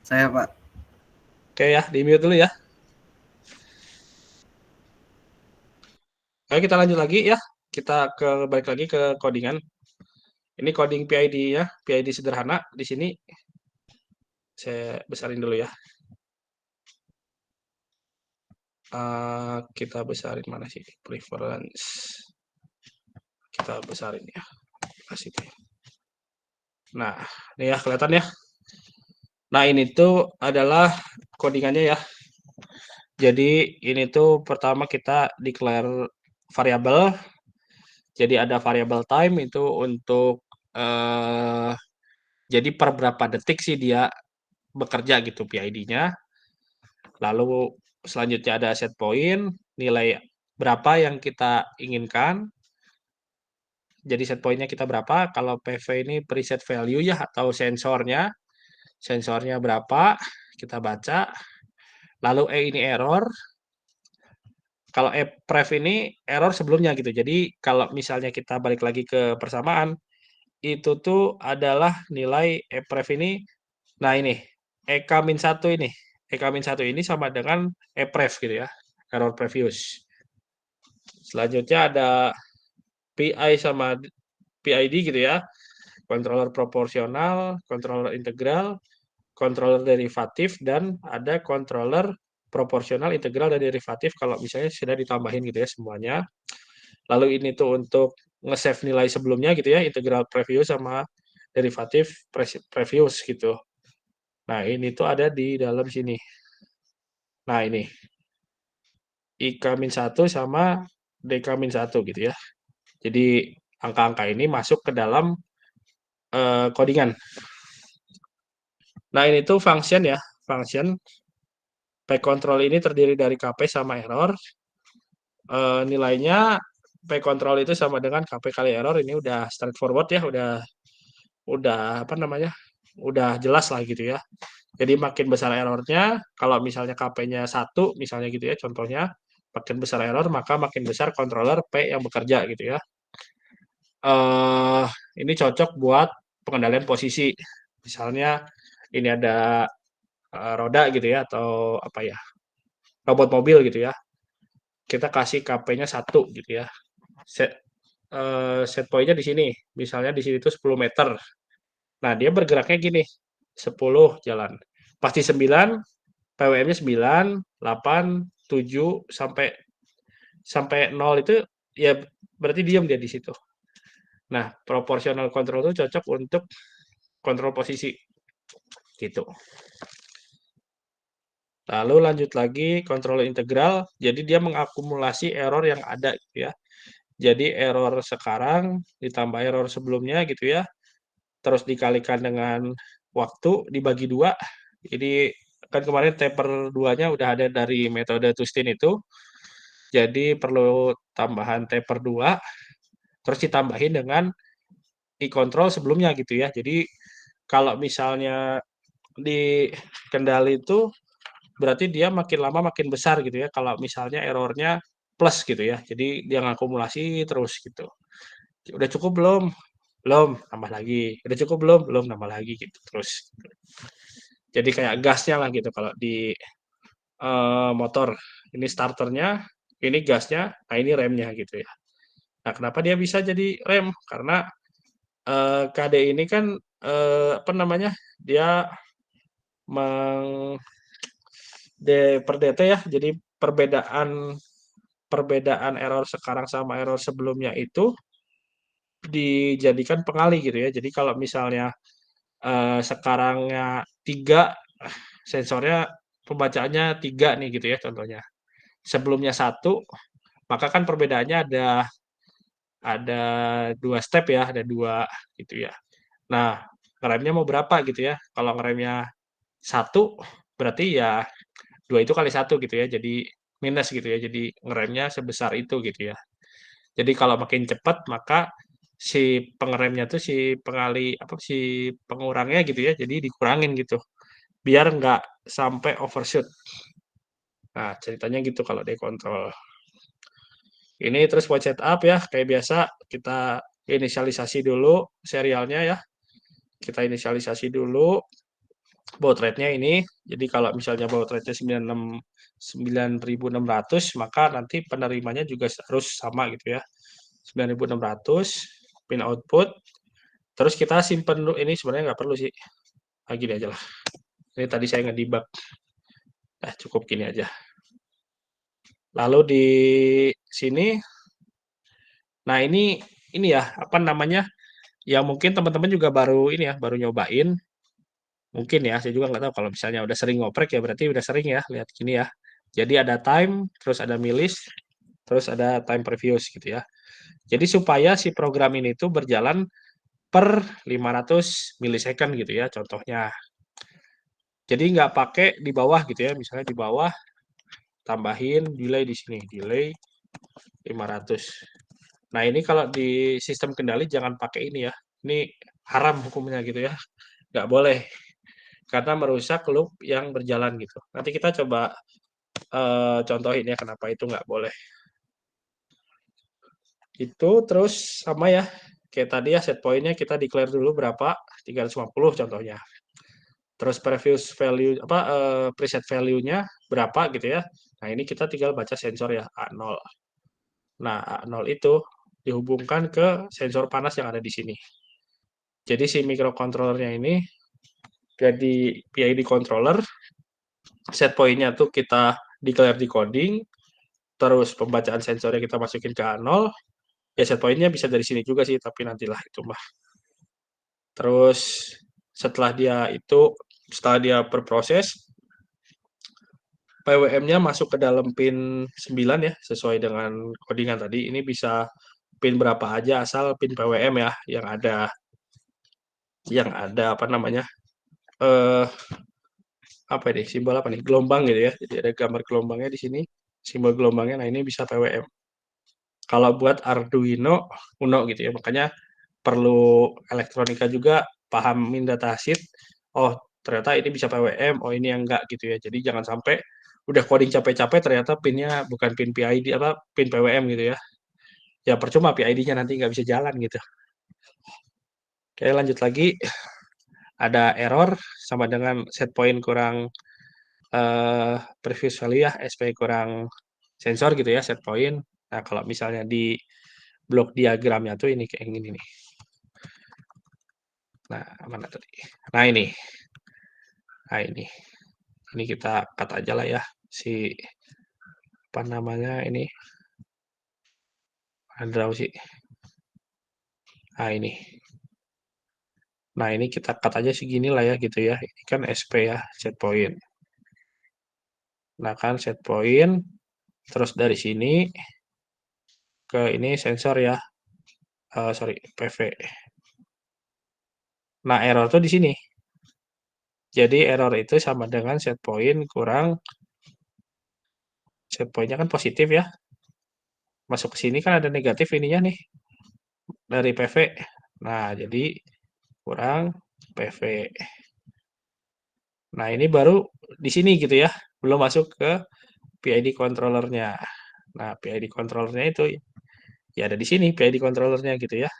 Saya, Pak. Oke ya, di mute dulu ya. Oke, kita lanjut lagi ya. Kita balik lagi ke codingan. Ini coding PID ya, PID sederhana. Di sini saya besarin dulu ya. Kita besarin mana sih preference? Kita besarin ya. Kasih. Nah, ini ya kelihatan ya. Nah, ini tuh adalah codingannya ya. Jadi ini tuh pertama kita declare variabel. Jadi ada variabel time itu untuk jadi per berapa detik sih dia bekerja gitu PID-nya. Lalu selanjutnya ada set point, nilai berapa yang kita inginkan. Jadi set point-nya kita berapa? Kalau PV ini preset value ya atau sensornya. Sensornya berapa? Kita baca. Lalu E ini error. Kalau pref ini error sebelumnya gitu. Jadi kalau misalnya kita balik lagi ke persamaan, itu tuh adalah nilai pref ini. Nah ini, EK-1 ini. EK-1 ini sama dengan pref gitu ya. Error previous. Selanjutnya ada PI sama PID gitu ya. Controller proporsional, controller integral, controller derivatif, dan ada controller proporsional, integral, dan derivatif kalau misalnya sudah ditambahin gitu ya semuanya. Lalu ini tuh untuk nge-save nilai sebelumnya gitu ya, integral previous sama derivatif previous gitu. Nah, ini tuh ada di dalam sini. Nah, ini. IK-1 sama DK-1 gitu ya. Jadi, angka-angka ini masuk ke dalam codingan. Nah, ini tuh function ya. Function. P-control ini terdiri dari KP sama error. Nilainya P-control itu sama dengan KP kali error. Ini udah straightforward ya. Udah apa namanya? Udah jelas lah gitu ya. Jadi makin besar errornya, kalau misalnya KP-nya 1, misalnya gitu ya, contohnya, makin besar error, maka makin besar controller P yang bekerja gitu ya. Ini cocok buat pengendalian posisi. Misalnya ini ada roda gitu ya, atau apa ya, robot mobil gitu ya. Kita kasih KP-nya 1 gitu ya. Set point-nya di sini. Misalnya di sini tuh 10 meter. Nah, dia bergeraknya gini. 10 jalan. Pasti 9, PWM-nya 9, 8, 7 sampai 0 itu ya berarti diam dia di situ. Nah, proportional control itu cocok untuk kontrol posisi gitu. Lalu lanjut lagi control integral, jadi dia mengakumulasi error yang ada gitu ya. Jadi error sekarang ditambah error sebelumnya gitu ya. Terus dikalikan dengan waktu dibagi 2. Jadi kan kemarin taper 2-nya udah ada dari metode Tustin itu. Jadi perlu tambahan taper 2 terus ditambahin dengan e-control sebelumnya gitu ya. Jadi kalau misalnya di kendali itu berarti dia makin lama makin besar gitu ya. Kalau misalnya errornya plus gitu ya. Jadi dia ngakumulasi terus gitu. Udah cukup belum? Belum, tambah lagi. Udah cukup belum? Belum, tambah lagi gitu terus. Jadi kayak gasnya lah gitu kalau di motor. Ini starternya, ini gasnya, nah ini remnya gitu ya. Nah, kenapa dia bisa jadi rem? Karena KD ini kan apa namanya? Dia per DT ya. Jadi perbedaan error sekarang sama error sebelumnya itu dijadikan pengali gitu ya. Jadi kalau misalnya sekarangnya 3, sensornya pembacaannya 3 nih gitu ya contohnya. Sebelumnya 1, maka kan perbedaannya ada 2 step ya, ada 2 gitu ya. Nah, ngeremnya mau berapa gitu ya. Kalau ngeremnya 1, berarti ya 2 itu kali 1 gitu ya, jadi minus gitu ya. Jadi ngeremnya sebesar itu gitu ya. Jadi kalau makin cepat, maka si pengeremnya tuh si pengurangnya gitu ya, jadi dikurangin gitu, biar nggak sampai overshoot. Nah, ceritanya gitu kalau dikontrol. Ini terus buat setup ya, kayak biasa kita inisialisasi dulu serialnya ya. Kita inisialisasi dulu baud rate-nya ini. Jadi kalau misalnya baud rate-nya 9.600, maka nanti penerimanya juga harus sama gitu ya. 9.600 pin output. Terus kita simpen dulu, ini sebenarnya nggak perlu sih. Gini aja lah. Ini tadi saya ngedebug. Cukup gini aja. Lalu di sini, nah ini ya, apa namanya, yang mungkin teman-teman juga baru ini ya, baru nyobain. Mungkin ya, saya juga nggak tahu kalau misalnya udah sering ngoprek ya berarti udah sering ya, lihat gini ya. Jadi ada time, terus ada millis, terus ada time previous gitu ya. Jadi supaya si program ini tuh berjalan per 500 milisecond gitu ya, contohnya. Jadi nggak pakai di bawah gitu ya, misalnya di bawah tambahin delay di sini, delay 500. Nah ini kalau di sistem kendali jangan pakai ini ya, ini haram hukumnya gitu ya, nggak boleh karena merusak loop yang berjalan gitu. Nanti kita coba contohin ya kenapa itu nggak boleh. Itu terus sama ya, kayak tadi ya set point-nya kita declare dulu berapa, 350 contohnya. Terus previous value preset value-nya berapa gitu ya. Nah, ini kita tinggal baca sensor ya A0. Nah, A0 itu dihubungkan ke sensor panas yang ada di sini. Jadi si microcontrollernya ini jadi PID controller, set point-nya tuh kita declare decoding, terus pembacaan sensornya kita masukin ke A0, ya set point-nya bisa dari sini juga sih, tapi nantilah itu mah. Terus setelah dia berproses, PWM-nya masuk ke dalam pin 9 ya, sesuai dengan codingan tadi. Ini bisa pin berapa aja asal pin PWM ya apa namanya? Apa ini? Simbol apa nih? Gelombang gitu ya. Jadi ada gambar gelombangnya di sini, simbol gelombangnya. Nah, ini bisa PWM. Kalau buat Arduino Uno gitu ya. Makanya perlu elektronika juga pahamin datasheet. Oh, ternyata ini bisa PWM, oh ini yang enggak gitu ya. Jadi jangan sampai udah coding capek-capek ternyata pinnya bukan pin PID pin PWM gitu ya. Ya percuma PID-nya nanti nggak bisa jalan gitu. Oke, lanjut lagi. Ada error sama dengan set point kurang previous value ya, SP kurang sensor gitu ya, set point. Nah, kalau misalnya di blok diagramnya tuh ini kayak gini nih. Nah, mana tadi? Nah, ini. Nah, ini. Ini kita cut aja lah ya si apa namanya ini. Draw sih. Nah, ini. Nah, ini kita cut aja segini lah ya gitu ya. Ini kan SP ya, set point. Nah, kan set point. Terus dari sini ke ini sensor ya. Sorry, PV. Nah, error tuh di sini. Jadi error itu sama dengan set point kurang set point-nya kan positif ya. Masuk ke sini kan ada negatif ininya nih dari PV. Nah, jadi kurang PV. Nah, ini baru di sini gitu ya. Belum masuk ke PID controller-nya. Nah, PID controller-nya itu ya ada di sini PID controller-nya gitu ya.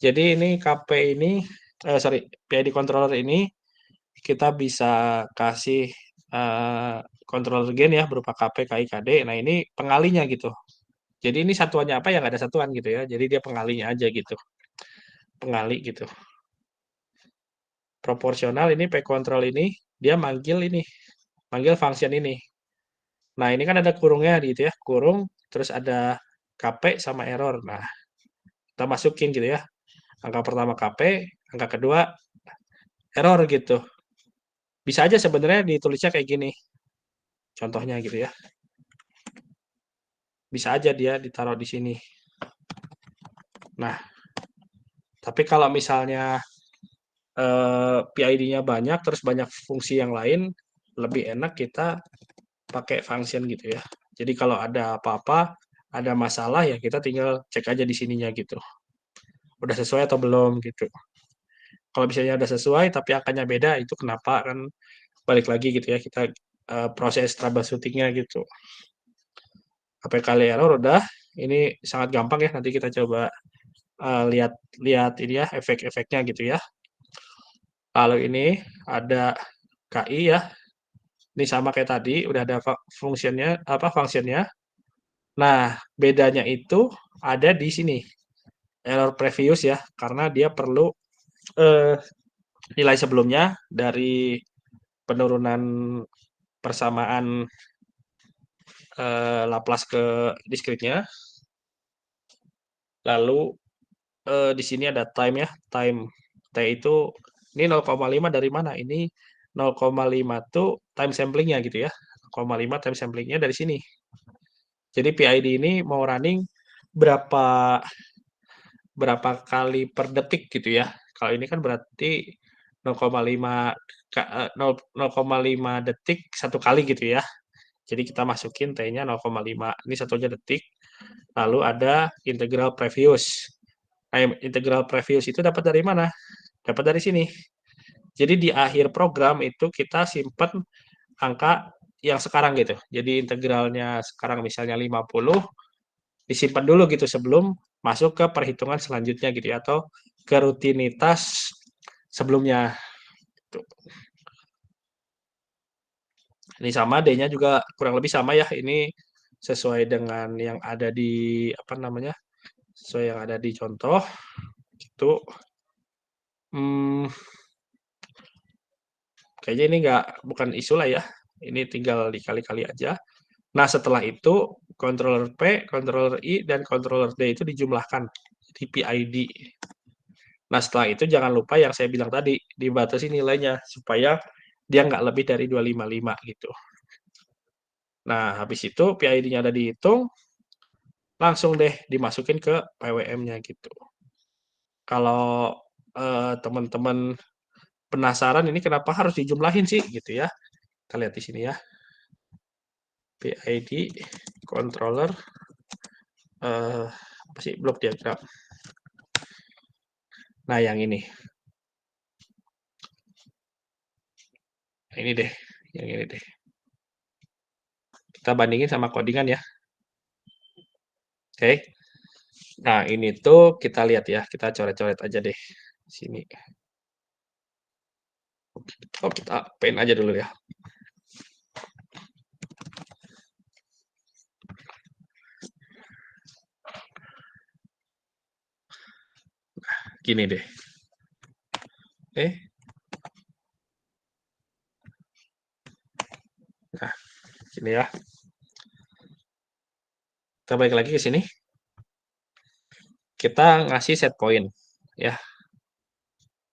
Jadi ini KP ini PID controller ini kita bisa kasih controller gain ya berupa KP, KI, KD. Nah, ini pengalinya gitu. Jadi ini satuannya apa yang ada satuan gitu ya. Jadi dia pengalinya aja gitu. Pengali gitu. Proporsional ini P control ini dia manggil function ini. Nah, ini kan ada kurungnya gitu ya. Kurung terus ada KP sama error. Nah, kita masukin gitu ya. Angka pertama KP, angka kedua error gitu. Bisa aja sebenarnya ditulisnya kayak gini. Contohnya gitu ya. Bisa aja dia ditaruh di sini. Nah, tapi kalau misalnya PID-nya banyak, terus banyak fungsi yang lain, lebih enak kita pakai function gitu ya. Jadi kalau ada apa-apa, ada masalah ya kita tinggal cek aja di sininya gitu. udah sesuai atau belum gitu. Kalau misalnya udah sesuai tapi angkanya beda, itu kenapa, kan balik lagi gitu ya, kita proses troubleshooting-nya gitu. HP kali error udah, ini sangat gampang ya, nanti kita coba lihat lihat ini ya, efek-efeknya gitu ya. Lalu ini ada KI ya, ini sama kayak tadi, udah ada functionnya. Nah, bedanya itu ada di sini, error previous ya, karena dia perlu eh, nilai sebelumnya dari penurunan persamaan Laplace ke diskritnya. Lalu di sini ada time ya, time T itu ini 0,5 dari mana? Ini 0,5 tuh time samplingnya gitu ya. 0,5 time samplingnya dari sini. Jadi PID ini mau running berapa berapa kali per detik gitu ya. Kalau ini kan berarti 0,5 0,5 detik satu kali gitu ya. Jadi kita masukin T-nya 0,5. Ini satunya detik. Lalu ada integral previous. Nah, integral previous itu dapat dari mana? Dapat dari sini. Jadi di akhir program itu kita simpan angka yang sekarang gitu. Jadi integralnya sekarang misalnya 50, disimpan dulu gitu sebelum masuk ke perhitungan selanjutnya gitu ya, atau ke rutinitas sebelumnya. Tuh. Ini sama, D-nya juga kurang lebih sama ya. Ini sesuai dengan yang ada di apa namanya? Sesuai yang ada di contoh. Itu kayaknya ini bukan isu lah ya. Ini tinggal dikali-kali aja. Nah, setelah itu controller P, controller I, dan controller D itu dijumlahkan di PID. Nah, setelah itu jangan lupa yang saya bilang tadi, dibatasi nilainya supaya dia nggak lebih dari 255 gitu. Nah, habis itu PID-nya ada dihitung, langsung deh dimasukin ke PWM-nya gitu. Kalau teman-teman penasaran ini kenapa harus dijumlahin sih gitu ya. Kita lihat di sini ya. PID controller apa sih blok diagram. Nah, yang ini. Ini deh, yang ini deh. Kita bandingin sama codingan ya. Oke. Nah, ini tuh kita lihat ya, kita coret-coret aja deh sini. Oh, kita pen aja dulu ya. Gini deh. Nah, gini ya. Kita balik lagi ke sini. Kita ngasih set point ya.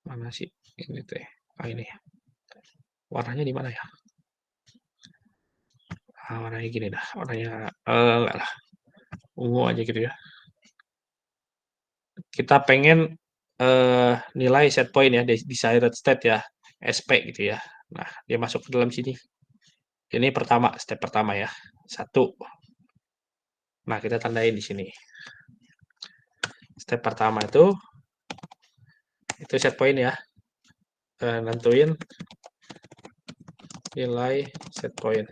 Mana sih ini teh? Ini. Warnanya di mana ya? Warnanya gini dah. Warnanya enggak lah. Ungu aja gitu ya. Kita pengen nilai set point ya, desired state ya, SP gitu ya. Nah, dia masuk ke dalam sini. Ini pertama, step pertama ya. 1. Nah, kita tandain di sini. Step pertama itu set point ya. Nentuin nilai set point.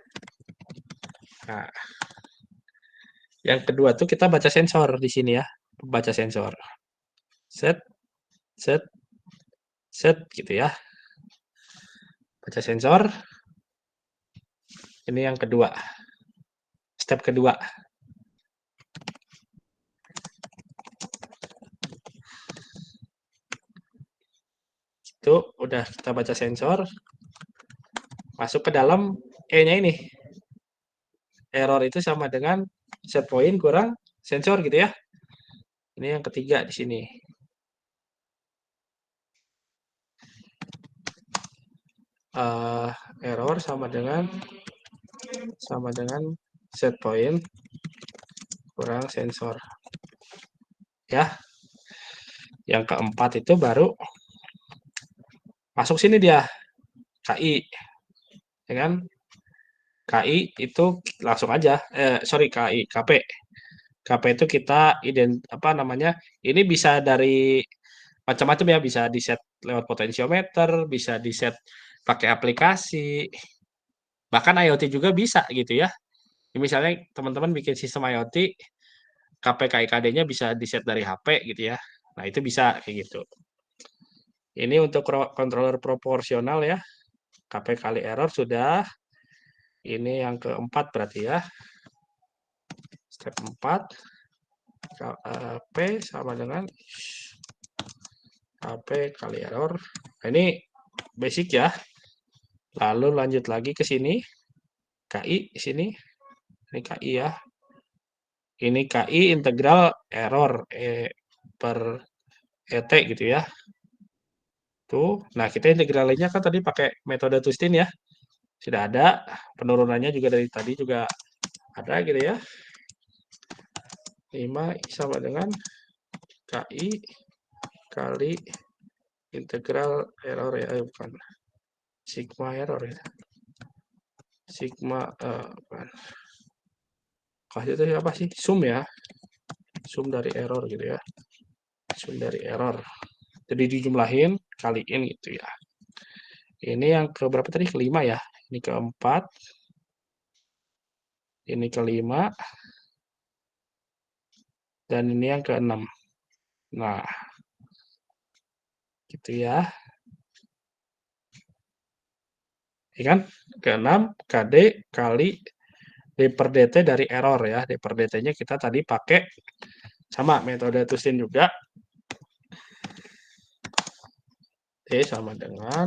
Nah, yang kedua tuh kita baca sensor di sini ya. Baca sensor. Set gitu ya. Baca sensor. Ini yang kedua. Step kedua. Itu udah kita baca sensor. Masuk ke dalam E-nya ini. Error itu sama dengan set point kurang sensor gitu ya. Ini yang ketiga di sini. Error sama dengan set point kurang sensor. Ya. Yang keempat itu baru masuk sini dia. KI. Ya kan? KI itu langsung aja. KI, KP. KP itu kita ini bisa dari macam-macam ya, bisa di-set lewat potensiometer, bisa di-set pakai aplikasi, bahkan IoT juga bisa gitu ya. Misalnya teman-teman bikin sistem IoT, KP KIKD-nya bisa di-set dari HP gitu ya. Nah, itu bisa kayak gitu. Ini untuk controller proporsional ya. KP kali error sudah. Ini yang keempat berarti ya. Step 4. P sama dengan KP kali error. Nah, ini basic ya. Lalu lanjut lagi ke sini. KI di sini. Ini KI ya. Ini KI integral error per ET gitu ya. Tuh. Nah, kita integralnya kan tadi pakai metode Tustin ya. Sudah ada. Penurunannya juga dari tadi juga ada gitu ya. 5 sama dengan KI kali integral error ya, bukan. Sigma error ya. Sigma bukan. Kasih itu apa sih? Sum ya. Sum dari error gitu ya. Sum dari error. Jadi dijumlahin, kaliin gitu ya. Ini yang ke berapa tadi? Kelima ya. Ini keempat. Ini kelima. Dan ini yang keenam. Nah, gitu ya. Ya kan? Keenam, KD kali D per DT dari error ya. D per DT-nya kita tadi pakai sama metode Tustin juga. D sama dengan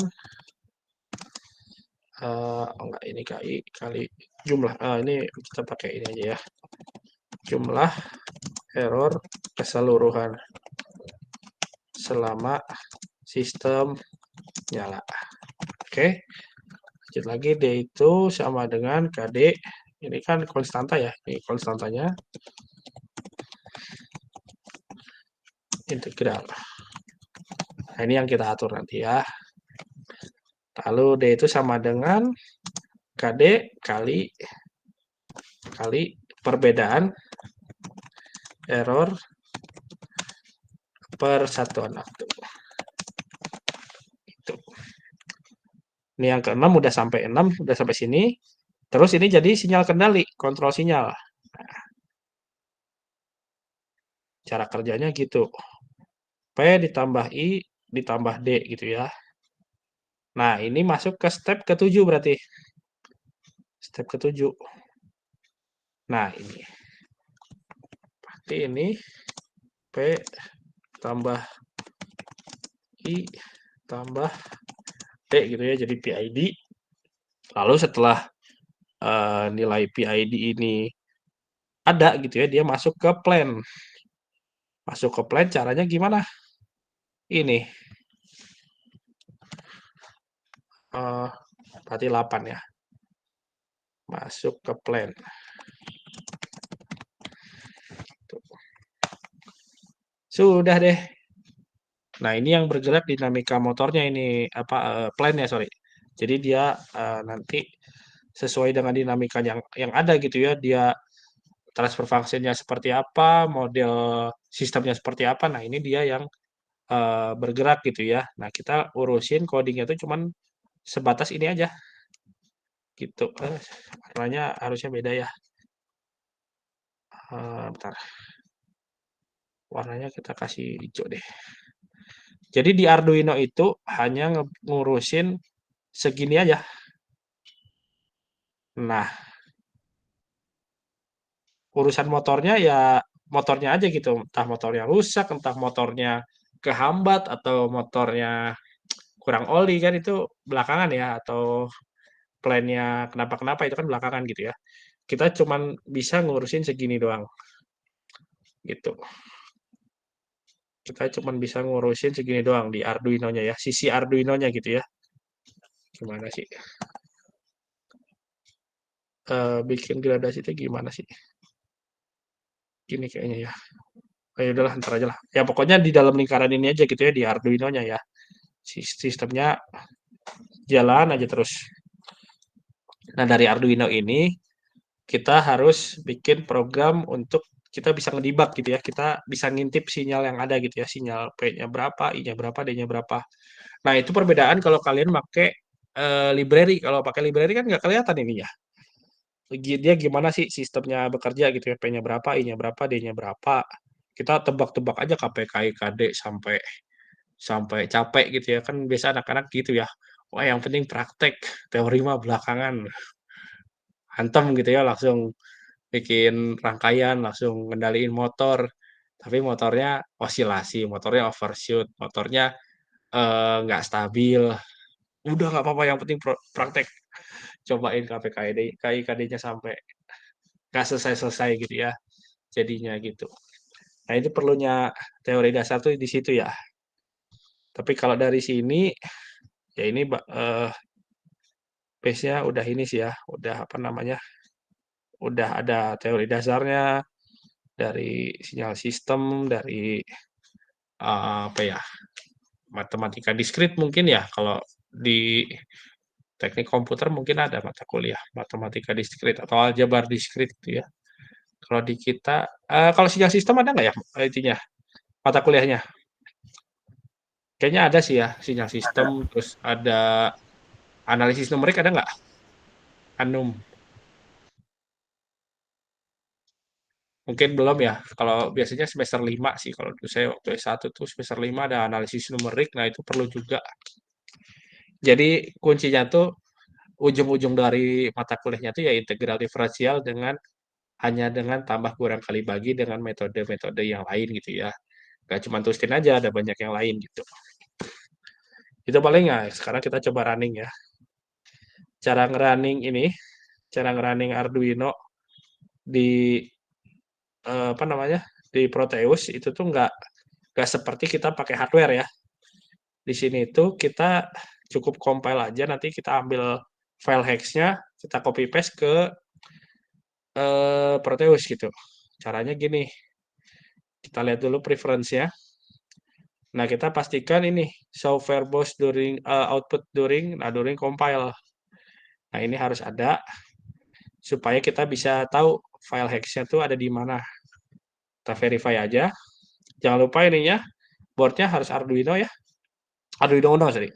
enggak, ini KI kali jumlah. Ini kita pakai ini aja ya. Jumlah error keseluruhan selama sistem nyala. Oke. Lanjut lagi, D itu sama dengan KD. Ini kan konstanta ya. Ini konstantanya. Integral. Nah, ini yang kita atur nanti ya. Lalu D itu sama dengan KD kali perbedaan error per satuan waktu. Itu. Ini yang ke-6 udah sampai 6, udah sampai sini. Terus ini jadi sinyal kendali, kontrol sinyal. Nah, cara kerjanya gitu. P ditambah I ditambah D gitu ya. Nah, ini masuk ke step ke-7 berarti. Step ke-7. Nah, ini. Berarti ini P tambah I tambah D gitu ya, jadi PID. Lalu setelah nilai PID ini ada gitu ya, dia masuk ke plan. Masuk ke plan caranya gimana? Ini. Berarti 8 ya. Masuk ke plan. Tuh. Sudah deh. Nah, ini yang bergerak dinamika motornya ini plan-nya, sorry. Jadi dia nanti sesuai dengan dinamika yang ada gitu ya, dia transfer function-nya seperti apa, model sistemnya seperti apa. Nah, ini dia yang bergerak gitu ya. Nah, kita urusin codingnya itu cuman sebatas ini aja. Gitu. Warnanya harusnya beda ya. Bentar. Warnanya kita kasih hijau deh. Jadi di Arduino itu hanya ngurusin segini aja. Nah, urusan motornya ya motornya aja gitu. Entah motornya rusak, entah motornya kehambat, atau motornya kurang oli kan itu belakangan ya. Atau plannya kenapa-kenapa itu kan belakangan gitu ya. Kita cuman bisa ngurusin segini doang. Gitu. Kita cuman bisa ngurusin segini doang di Arduino-nya ya. Sisi Arduino-nya gitu ya. Gimana sih? Bikin gradasi itu gimana sih? Gini kayaknya ya. Ya udahlah, ntar aja lah. Ya pokoknya di dalam lingkaran ini aja gitu ya, di Arduino-nya ya. Sistemnya jalan aja terus. Nah, dari Arduino ini kita harus bikin program untuk kita bisa ngedebug gitu ya, kita bisa ngintip sinyal yang ada gitu ya, sinyal P-nya berapa, I-nya berapa, D-nya berapa. Nah, itu perbedaan kalau kalian pakai library. Kalau pakai library kan nggak kelihatan ini ya. Dia gimana sih sistemnya bekerja gitu ya, P-nya berapa, I-nya berapa, D-nya berapa. Kita tebak-tebak aja KPK, KD sampai sampai capek gitu ya. Kan biasa anak-anak gitu ya. Wah, yang penting praktek, teori mah belakangan. Hantem gitu ya, langsung bikin rangkaian, langsung ngendaliin motor. Tapi motornya osilasi, motornya overshoot, motornya nggak stabil. Udah nggak apa-apa, yang penting praktek. Cobain KPKD, KIKD-nya sampai nggak selesai-selesai gitu ya. Jadinya gitu. Nah, itu perlunya teori dasar tuh di situ ya. Tapi kalau dari sini, ya ini base-nya udah ini sih ya, udah apa namanya, udah ada teori dasarnya dari sinyal sistem, dari apa ya, matematika diskrit mungkin ya. Kalau di teknik komputer mungkin ada mata kuliah matematika diskrit atau aljabar diskrit gitu ya. Kalau di kita, kalau sinyal sistem ada nggak ya intinya mata kuliahnya? Kayaknya ada sih ya, sinyal sistem, terus ada analisis numerik ada nggak? Anum. Mungkin belum ya. Kalau biasanya semester 5 sih. Kalau dulu saya waktu S1 tuh semester 5 ada analisis numerik. Nah, itu perlu juga. Jadi kuncinya tuh ujung-ujung dari mata kuliahnya tuh ya integral diferensial hanya dengan tambah kurang kali bagi dengan metode-metode yang lain gitu ya. Gak cuma Tustin aja, ada banyak yang lain gitu. Itu paling ya. Sekarang kita coba running ya. Cara ngerunning ini, cara ngerunning Arduino di apa namanya, di Proteus itu tuh nggak seperti kita pakai hardware ya. Di sini tuh kita cukup compile aja, nanti kita ambil file hex-nya, kita copy paste ke Proteus gitu. Caranya gini, kita lihat dulu preference-nya. Nah, kita pastikan ini show verbose during output during compile. Nah, ini harus ada supaya kita bisa tahu file hex-nya tuh ada di mana. Kita verify aja. Jangan lupa ininya, boardnya harus Arduino ya. Arduino Uno, sorry.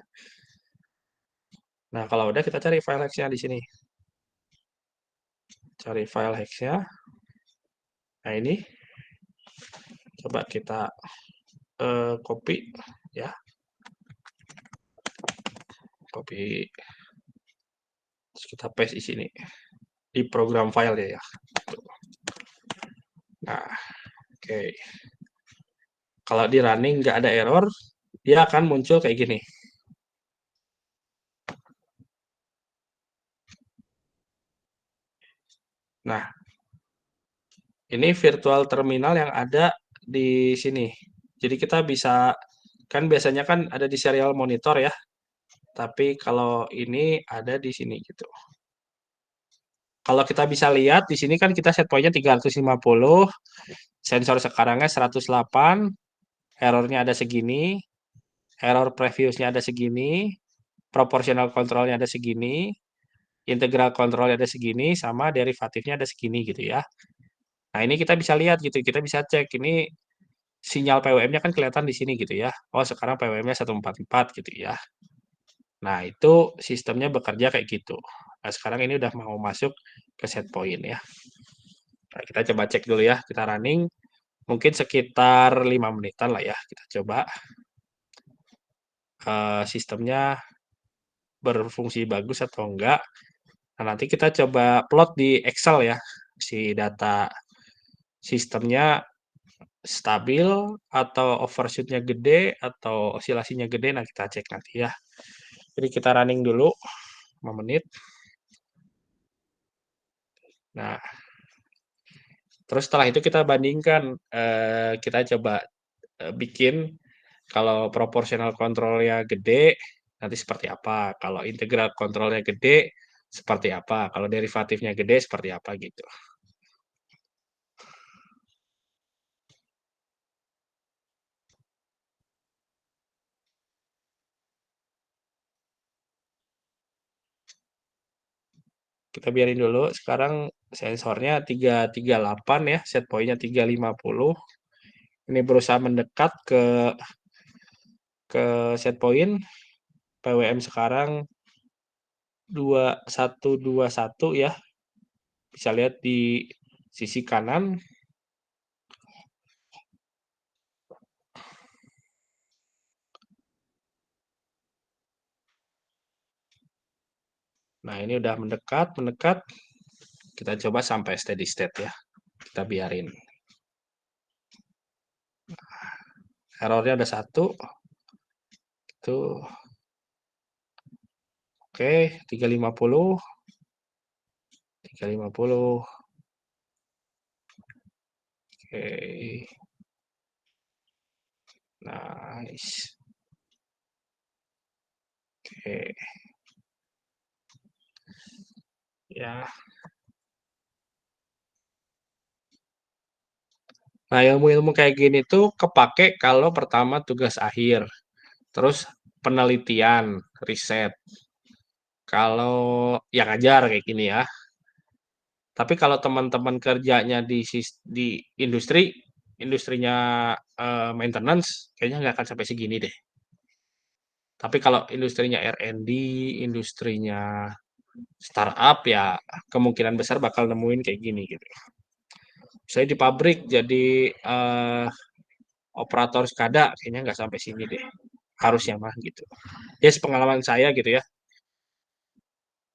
Nah, kalau udah kita cari file hex-nya di sini. Cari file hex-nya. Nah, ini coba kita copy ya. Copy. Terus kita paste di sini. Di program file ya. Nah, oke. Kalau di running nggak ada error, dia akan muncul kayak gini. Nah, ini virtual terminal yang ada di sini. Jadi kita bisa, kan biasanya kan ada di serial monitor ya. Tapi kalau ini ada di sini gitu. Kalau kita bisa lihat di sini kan kita set point-nya 350, sensor sekarangnya 108, errornya ada segini, error previousnya ada segini, proportional controlnya ada segini, integral controlnya ada segini, sama derivatifnya ada segini gitu ya. Nah, ini kita bisa lihat gitu, kita bisa cek ini sinyal PWM-nya kan kelihatan di sini gitu ya. Oh, sekarang PWM-nya 144 gitu ya. Nah, itu sistemnya bekerja kayak gitu. Nah, sekarang ini udah mau masuk ke set point ya. Nah, kita coba cek dulu ya, kita running. Mungkin sekitar 5 menitan lah ya, kita coba. Sistemnya berfungsi bagus atau enggak. Nah, nanti kita coba plot di Excel ya, si data sistemnya stabil atau overshoot-nya gede atau osilasinya gede. Nah, kita cek nanti ya. Jadi kita running dulu 5 menit. Nah, terus setelah itu kita bandingkan, kita coba bikin kalau proporsional kontrolnya gede, nanti seperti apa. Kalau integral kontrolnya gede, seperti apa. Kalau derivatifnya gede, seperti apa gitu. Kita biarin dulu. Sekarang sensornya 338 ya, set point-nya 350. Ini berusaha mendekat ke set point. PWM sekarang 2121 ya. Bisa lihat di sisi kanan. Nah, ini udah mendekat. Kita coba sampai steady state ya. Kita biarin. Errornya ada 1. Itu. Oke, 350. 350. Oke. Nice. Oke. Ya. Nah, ilmu-ilmu kayak gini tuh kepake kalau pertama tugas akhir, terus penelitian, riset. Kalau yang ngajar kayak gini ya. Tapi kalau teman-teman kerjanya di industrinya maintenance, kayaknya nggak akan sampai segini deh. Tapi kalau industrinya R&D, industrinya startup ya kemungkinan besar bakal nemuin kayak gini gitu. Saya di pabrik jadi operator SCADA kayaknya nggak sampai sini deh. Harusnya mah gitu. Ya sepengalaman saya gitu ya.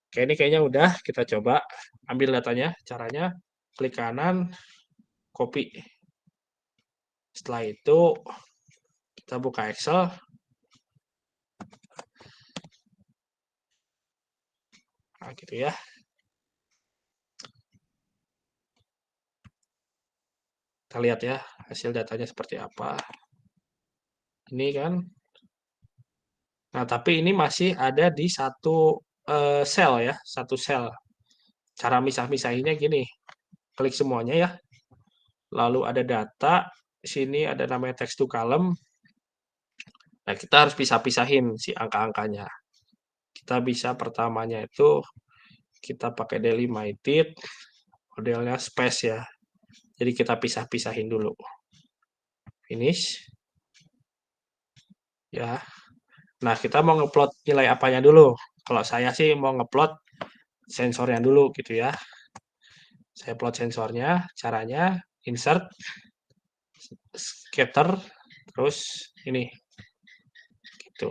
Oke, ini kayaknya udah. Kita coba ambil datanya. Caranya klik kanan, copy. Setelah itu kita buka Excel. Nah, gitu ya. Kita lihat ya hasil datanya seperti apa. Ini kan. Nah, tapi ini masih ada di satu sel ya, satu sel. Cara misah-misahinnya gini. Klik semuanya ya. Lalu ada data, sini ada namanya text to column. Nah, kita harus pisah-pisahin si angka-angkanya. Kita bisa pertamanya itu kita pakai delimited, modelnya space ya. Jadi kita pisah-pisahin dulu. Finish. Ya. Nah, kita mau ngeplot nilai apanya dulu. Kalau saya sih mau ngeplot sensornya dulu gitu ya. Saya plot sensornya, caranya insert, scatter, terus ini. Gitu.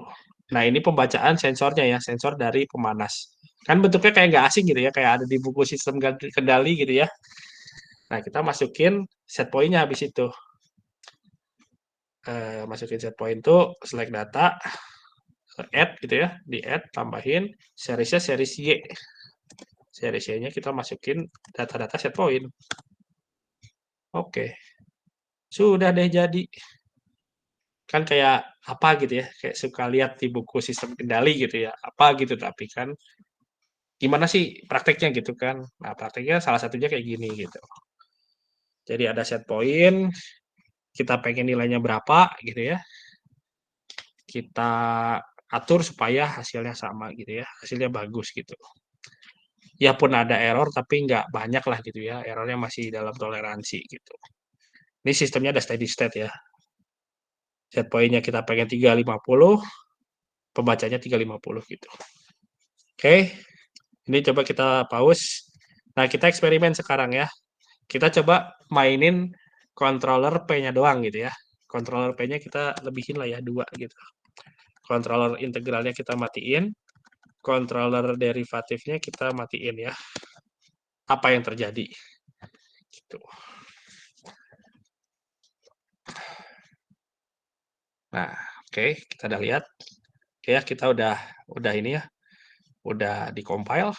Nah, ini pembacaan sensornya ya, sensor dari pemanas. Kan bentuknya kayak nggak asing gitu ya, kayak ada di buku sistem kendali gitu ya. Nah, kita masukin set point-nya habis itu. Masukin set point itu, select data, add gitu ya, di add, tambahin, seriesnya series Y. Series Y-nya kita masukin data-data set point. Oke. Sudah deh jadi. Kan kayak apa gitu ya, kayak suka lihat di buku sistem kendali gitu ya, apa gitu, tapi kan gimana sih prakteknya gitu kan. Nah, prakteknya salah satunya kayak gini gitu. Jadi ada set point, kita pengen nilainya berapa gitu ya. Kita atur supaya hasilnya sama gitu ya, hasilnya bagus gitu. Ya pun ada error tapi nggak banyak lah gitu ya, errornya masih dalam toleransi gitu. Ini sistemnya ada steady state ya. Set point-nya kita pengen 350, pembacanya 350 gitu. Oke, ini coba kita pause. Nah, kita eksperimen sekarang ya. Kita coba mainin controller P-nya doang gitu ya. Controller P-nya kita lebihin lah ya, 2 gitu. Controller integralnya kita matiin. Controller derivatifnya kita matiin ya. Apa yang terjadi? Gitu. Nah, oke, kita udah lihat. Oke ya, kita udah ini ya. Udah di-compile.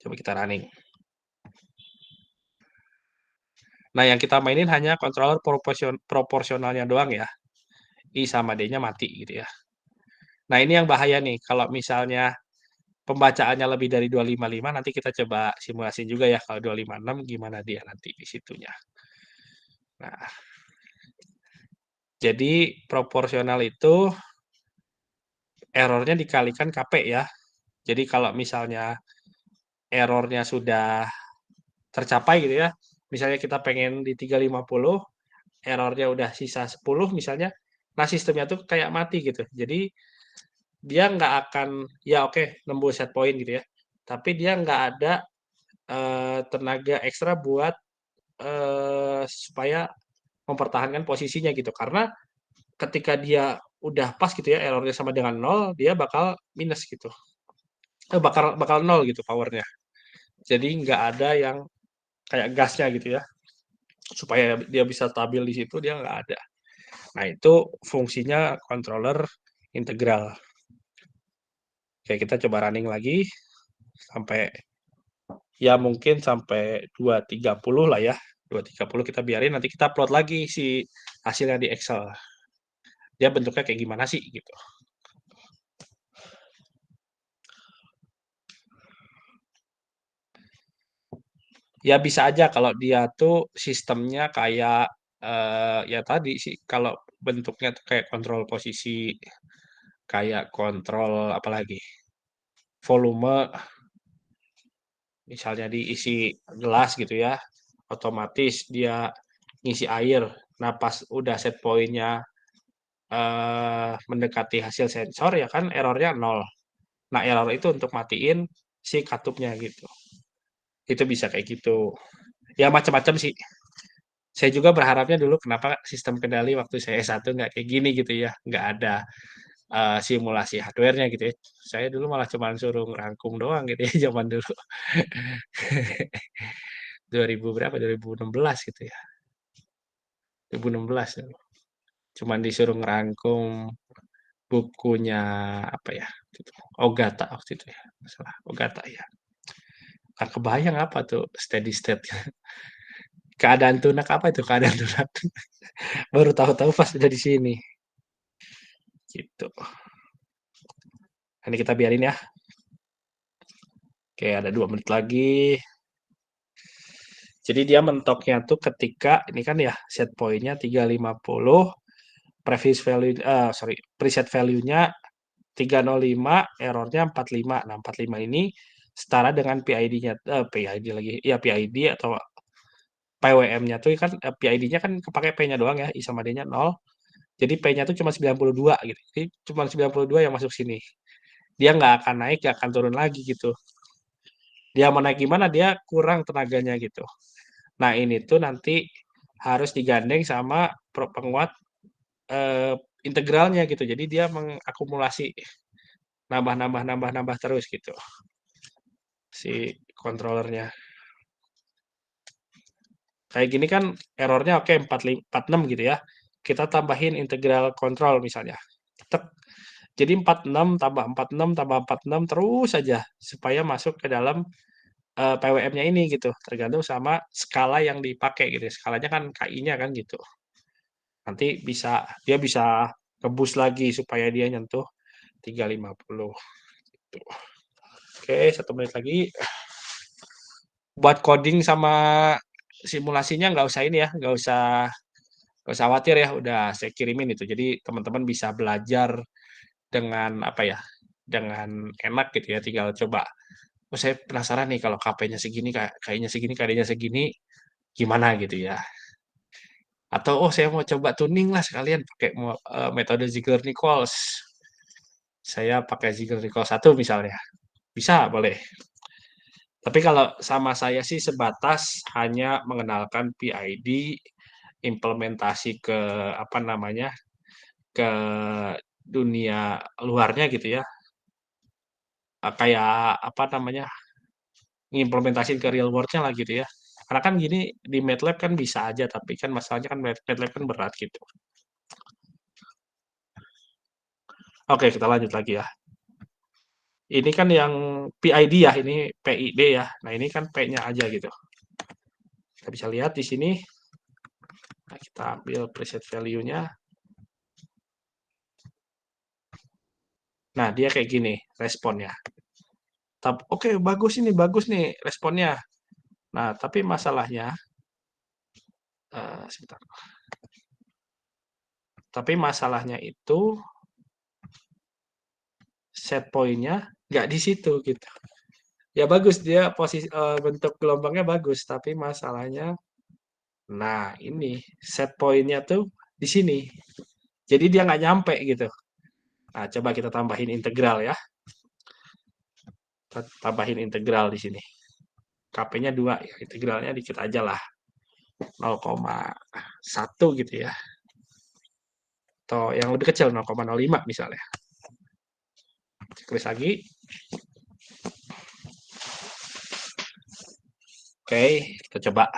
Coba kita running. Nah, yang kita mainin hanya controller proporsionalnya doang ya. I sama D-nya mati gitu ya. Nah, ini yang bahaya nih. Kalau misalnya pembacaannya lebih dari 255, nanti kita coba simulasi juga ya. Kalau 256, gimana dia nanti di situnya. Nah, jadi proporsional itu errornya dikalikan KP ya. Jadi kalau misalnya errornya sudah tercapai gitu ya. Misalnya kita pengen di 350, errornya udah sisa 10 misalnya, nah sistemnya tuh kayak mati gitu. Jadi dia nggak akan, ya oke, nembus set point gitu ya. Tapi dia nggak ada tenaga ekstra buat supaya mempertahankan posisinya gitu. Karena ketika dia udah pas gitu ya, errornya sama dengan 0, dia bakal minus gitu. Bakal bakal 0 gitu powernya. Jadi nggak ada yang kayak gasnya gitu ya. Supaya dia bisa stabil di situ, dia nggak ada. Nah, itu fungsinya controller integral. Oke, kita coba running lagi sampai ya mungkin sampai 230 lah ya. 230 kita biarin, nanti kita plot lagi si hasilnya di Excel. Dia bentuknya kayak gimana sih gitu. Ya bisa aja kalau dia tuh sistemnya kayak ya tadi sih, kalau bentuknya tuh kayak kontrol posisi, kayak kontrol apalagi volume, misalnya diisi gelas gitu ya, otomatis dia ngisi air. Nah, pas udah set pointnya mendekati hasil sensor ya kan errornya 0. Nah, error itu untuk matiin si katupnya gitu. Itu bisa kayak gitu. Ya macam-macam sih. Saya juga berharapnya dulu kenapa sistem kendali waktu saya S1 nggak kayak gini gitu ya. Nggak ada simulasi hardware-nya gitu ya. Saya dulu malah cuma suruh ngerangkum doang gitu ya zaman dulu. 2000 berapa? 2016 gitu ya. 2016 dulu. Cuman disuruh ngerangkum bukunya apa ya? Gitu. Ogata waktu itu ya. Masalah Ogata ya. Nggak kebayang apa tuh steady state. Keadaan tunak apa itu keadaan tunak? Baru tahu-tahu pas udah di sini. Gitu. Ini kita biarin ya. Oke, ada 2 menit lagi. Jadi dia mentoknya tuh ketika ini kan ya set point-nya 350, preset value-nya 305, errornya 45. Nah, 45 ini setara dengan PID-nya PID lagi. Ya PID atau PWM-nya tuh kan PID-nya kan kepake P-nya doang ya, I sama D-nya 0. Jadi P-nya tuh cuma 92 gitu. Jadi cuma 92 yang masuk sini. Dia nggak akan naik, nggak akan turun lagi gitu. Dia mau naik gimana, dia kurang tenaganya gitu. Nah, ini tuh nanti harus digandeng sama penguat eh, integralnya gitu. Jadi dia mengakumulasi nambah terus gitu si kontrolernya. Kayak gini kan errornya oke 46 gitu ya. Kita tambahin integral kontrol misalnya. Tek. Jadi 46 tambah 46 tambah 46 terus saja supaya masuk ke dalam PWM-nya ini gitu. Tergantung sama skala yang dipakai gitu. Skalanya kan KI-nya kan gitu. Nanti dia bisa ngebus lagi supaya dia nyentuh 350 gitu. Oke, 1 menit lagi. Buat coding sama simulasinya nggak usah ini ya, nggak usah khawatir ya, udah saya kirimin itu. Jadi teman-teman bisa belajar dengan apa ya, dengan enak gitu ya. Tinggal coba. Oh, saya penasaran nih kalau KP-nya segini, kayaknya segini, KD-nya segini, gimana gitu ya. Atau oh saya mau coba tuning lah sekalian pakai metode Ziegler-Nichols. Saya pakai Ziegler-Nichols 1 misalnya. Bisa, boleh. Tapi kalau sama saya sih sebatas hanya mengenalkan PID, implementasi ke apa namanya, ke dunia luarnya gitu ya. Kayak apa namanya, ngimplementasiin ke real world-nya lah gitu ya. Karena kan gini di MATLAB kan bisa aja, tapi kan masalahnya kan MATLAB kan berat gitu. Oke, kita lanjut lagi ya. Ini kan yang PID ya, ini PID ya. Nah, ini kan P-nya aja gitu. Kita bisa lihat di sini. Nah, kita ambil preset value-nya. Nah, dia kayak gini responnya. Oke, bagus nih responnya. Nah, tapi masalahnya, sebentar. Tapi masalahnya itu set point-nya nggak di situ gitu. Ya bagus dia bentuk gelombangnya bagus, tapi masalahnya nah ini set point-nya tuh di sini. Jadi dia nggak nyampe gitu. Nah, coba kita tambahin integral ya. Kita tambahin integral di sini. KP-nya 2 ya, integralnya dikit aja lah. 0,1 gitu ya. Atau yang lebih kecil 0,05 misalnya. Tulis lagi. Oke, kita coba.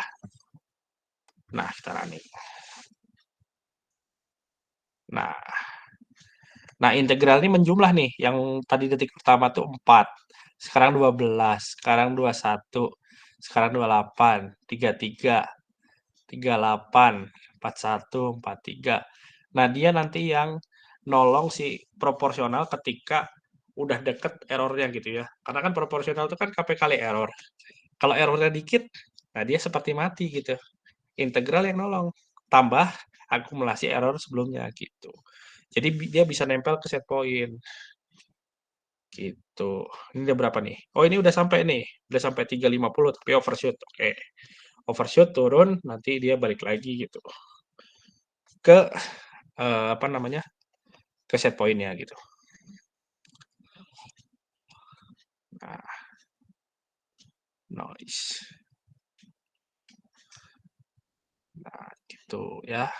Nah, kita running. Nah, integral ini menjumlah nih. Yang tadi detik pertama tuh 4. Sekarang 12. Sekarang 21. Sekarang 28. 33. 38. 41. 43. Nah, dia nanti yang nolong si proporsional ketika udah deket errornya gitu ya. Karena kan proporsional itu kan KP kali error. Kalau errornya dikit, nah dia seperti mati gitu. Integral yang nolong. Tambah akumulasi error sebelumnya gitu. Jadi dia bisa nempel ke set point. Gitu. Ini udah berapa nih? Oh, ini udah sampai nih. Udah sampai 350 tapi overshoot. Oke. Overshoot turun, nanti dia balik lagi gitu. Ke apa namanya? Ke set point-nya gitu. Nah, noise. Nah, gitu ya.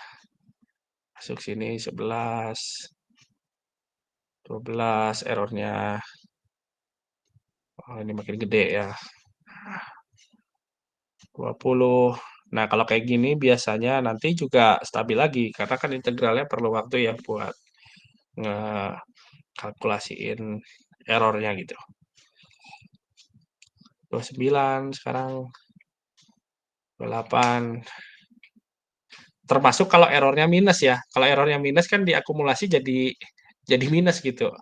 Masuk sini 11. 12 errornya. Oh, ini makin gede ya. 20. Nah, kalau kayak gini biasanya nanti juga stabil lagi karena kan integralnya perlu waktu ya buat ngekalkulasiin errornya gitu. 29 sekarang 28. Termasuk kalau errornya minus ya. Kalau errornya minus kan diakumulasi jadi minus gitu.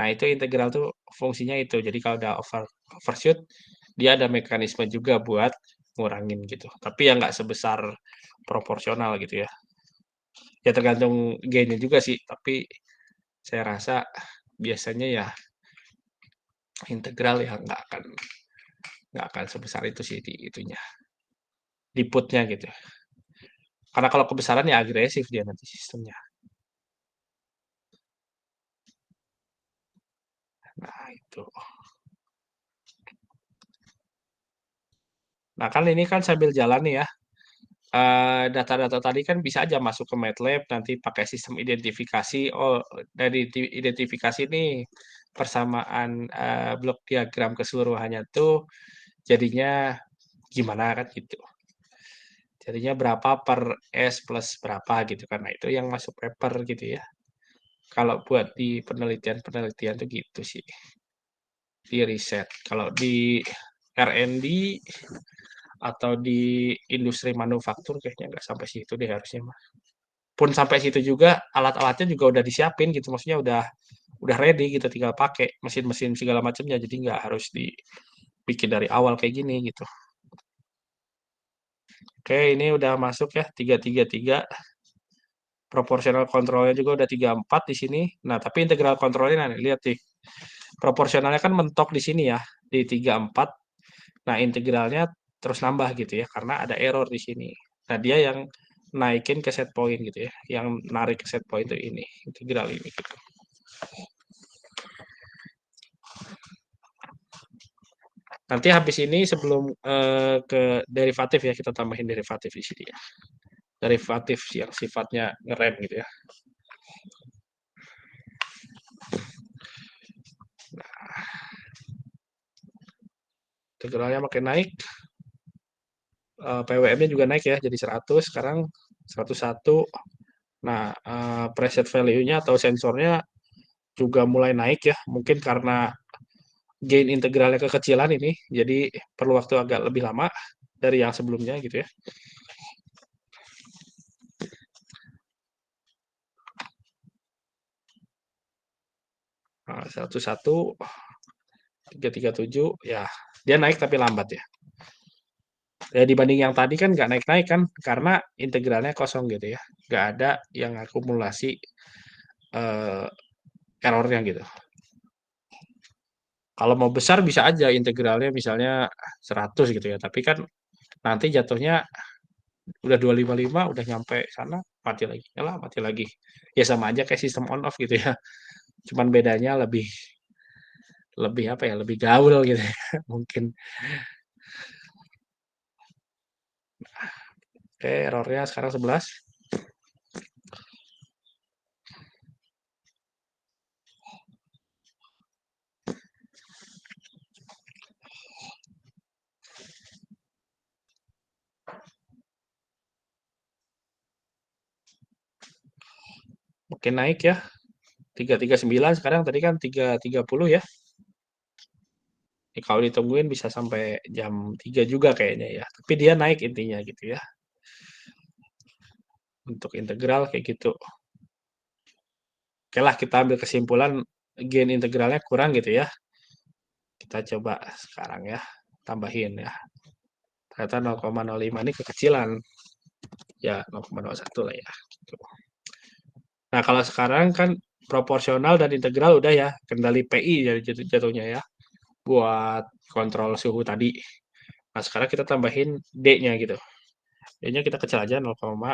Nah, itu integral tuh fungsinya itu. Jadi kalau udah overshoot, dia ada mekanisme juga buat ngurangin gitu. Tapi ya nggak sebesar proporsional gitu ya. Ya tergantung gainnya juga sih. Tapi saya rasa biasanya ya integral ya nggak akan sebesar itu sih di itunya, di putnya gitu. Karena kalau kebesaran ya agresif dia nanti sistemnya. Nah itu. Nah kan ini kan sambil jalan nih ya. Data-data tadi kan bisa aja masuk ke MATLAB nanti pakai sistem identifikasi. Oh, dari identifikasi nih persamaan blok diagram keseluruhannya tuh jadinya gimana kan gitu. Jadinya berapa per S plus berapa gitu kan. Nah, itu yang masuk paper gitu ya. Kalau buat di penelitian-penelitian tuh gitu sih. Di riset. Kalau di R&D atau di industri manufaktur kayaknya nggak sampai situ deh harusnya mah. Pun sampai situ juga alat-alatnya juga udah disiapin gitu, maksudnya udah ready gitu, tinggal pakai mesin-mesin segala macamnya, jadi nggak harus dibikin dari awal kayak gini gitu. Oke, ini udah masuk ya 333. Proporsional kontrolnya juga udah 34 di sini. Nah, tapi integral kontrolnya nah, lihat nih. Proporsionalnya kan mentok di sini ya, di 34. Nah, integralnya terus nambah gitu ya, karena ada error di sini. Nah, dia yang naikin ke set point gitu ya, yang narik ke set point itu ini, integral ini gitu. Nanti habis ini sebelum ke derivatif ya, kita tambahin derivatif di sini ya. Derivatif yang sifatnya ngerem gitu ya. Nah, integralnya makin naik. PWM-nya juga naik ya, jadi 100, sekarang 101. Nah, preset value-nya atau sensornya juga mulai naik ya, mungkin karena gain integralnya kekecilan ini, jadi perlu waktu agak lebih lama dari yang sebelumnya gitu ya. Nah, 101, 337, ya dia naik tapi lambat ya. Ya dibanding yang tadi kan nggak naik-naik kan, karena integralnya kosong gitu ya, nggak ada yang akumulasi errornya gitu. Kalau mau besar bisa aja integralnya misalnya 100 gitu ya, tapi kan nanti jatuhnya udah 255 udah nyampe sana mati lagi, nyala mati lagi. Ya sama aja kayak sistem on off gitu ya. Cuman bedanya lebih lebih apa ya, lebih gaul gitu ya mungkin. Oke, errornya sekarang 11. Makin naik ya. 339 sekarang tadi kan 330 ya. Kalau ditungguin bisa sampai jam 3 juga kayaknya ya. Tapi dia naik intinya gitu ya. Untuk integral kayak gitu. Oke lah kita ambil kesimpulan gain integralnya kurang gitu ya. Kita coba sekarang ya. Tambahin ya. Ternyata 0,05 ini kekecilan. Ya 0,01 lah ya. Gitu. Nah kalau sekarang kan proporsional dan integral udah ya. Kendali PI jadi jatuhnya ya. Buat kontrol suhu tadi. Nah sekarang kita tambahin D-nya gitu. D-nya kita kecil aja 0,08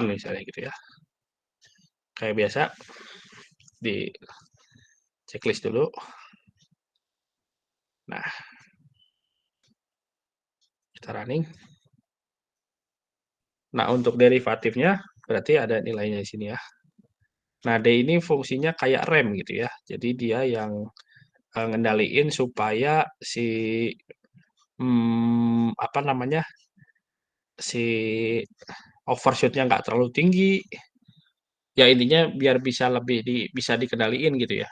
misalnya gitu ya. Kayak biasa di checklist dulu. Nah, kita running. Nah, untuk derivatifnya berarti ada nilainya di sini ya. Nah, D ini fungsinya kayak rem gitu ya. Jadi dia yang ngendaliin supaya si apa namanya si overshootnya nggak terlalu tinggi. Ya intinya biar bisa lebih bisa dikendaliin gitu ya.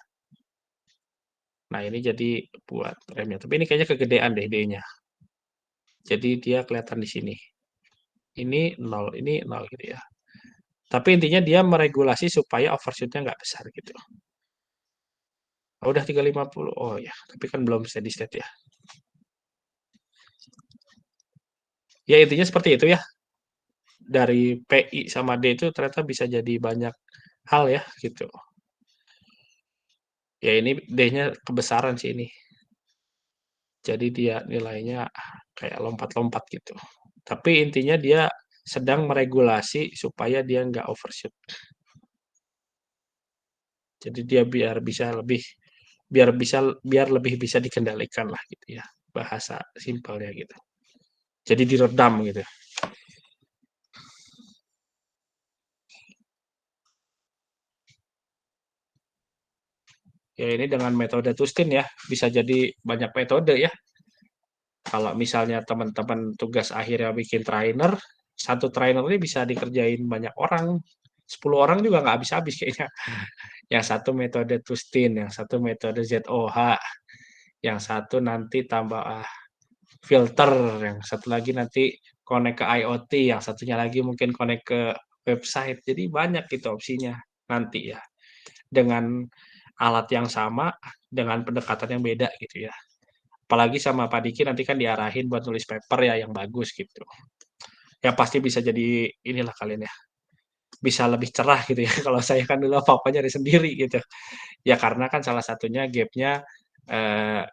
Nah, ini jadi buat remnya. Tapi ini kayaknya kegedean deh D-nya. Jadi dia kelihatan di sini. Ini 0, ini 0 gitu ya. Tapi intinya dia meregulasi supaya overshoot-nya nggak besar gitu. Oh, udah 350. Oh ya, tapi kan belum steady state ya. Ya intinya seperti itu ya. Dari PI sama D itu ternyata bisa jadi banyak hal ya gitu. Ya ini D-nya kebesaran sih ini. Jadi dia nilainya kayak lompat-lompat gitu. Tapi intinya dia sedang meregulasi supaya dia nggak overshoot. Jadi dia biar lebih bisa dikendalikan lah gitu ya. Bahasa simpelnya gitu. Jadi diredam gitu. Ya ini dengan metode Tustin ya, bisa jadi banyak metode ya. Kalau misalnya teman-teman tugas akhirnya bikin trainer, satu trainer ini bisa dikerjain banyak orang, 10 orang juga nggak habis-habis kayaknya. Yang satu metode Tustin, yang satu metode ZOH, yang satu nanti tambah filter, yang satu lagi nanti connect ke IoT, yang satunya lagi mungkin connect ke website. Jadi banyak gitu opsinya nanti ya. Dengan alat yang sama, dengan pendekatan yang beda gitu ya. Apalagi sama Pak Diki nanti kan diarahin buat nulis paper ya yang bagus gitu. Ya pasti bisa jadi inilah kalian ya. Bisa lebih cerah gitu ya. Kalau saya kan dulu apa-apa nyari sendiri gitu. Ya karena kan salah satunya gapnya eh,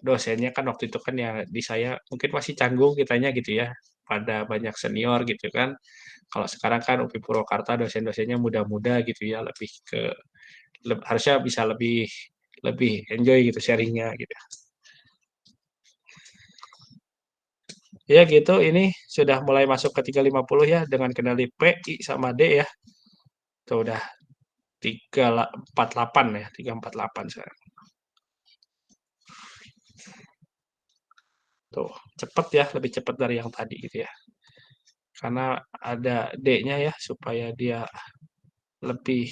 dosennya kan waktu itu kan ya di saya mungkin masih canggung kitanya gitu ya. Pada banyak senior gitu kan. Kalau sekarang kan UPI Purwakarta dosen-dosennya muda-muda gitu ya. Lebih ke harusnya bisa lebih lebih enjoy gitu sharingnya gitu. Ya gitu, ini sudah mulai masuk ke 350 ya dengan kendali P, I, sama D ya. Tuh udah 348 ya, 348 sekarang. Tuh, cepet ya, lebih cepat dari yang tadi gitu ya. Karena ada D-nya ya, supaya dia lebih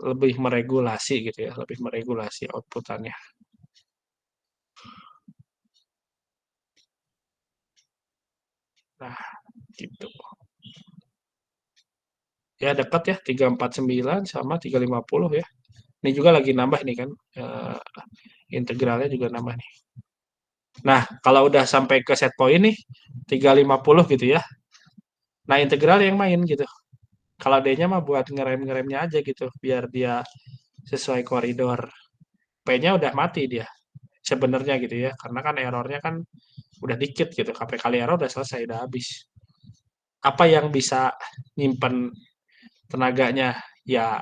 lebih meregulasi gitu ya, lebih meregulasi outputannya. Nah, gitu. Ya dekat ya, 349 sama 350 ya. Ini juga lagi nambah nih kan, integralnya juga nambah nih. Nah, kalau udah sampai ke set point nih, 350 gitu ya. Nah, integral yang main gitu. Kalau D-nya mah buat ngerem-ngeremnya aja gitu, biar dia sesuai koridor. P-nya udah mati dia sebenarnya gitu ya, karena kan errornya kan udah dikit gitu. Kali error udah selesai, udah habis. Apa yang bisa nyimpen tenaganya? Ya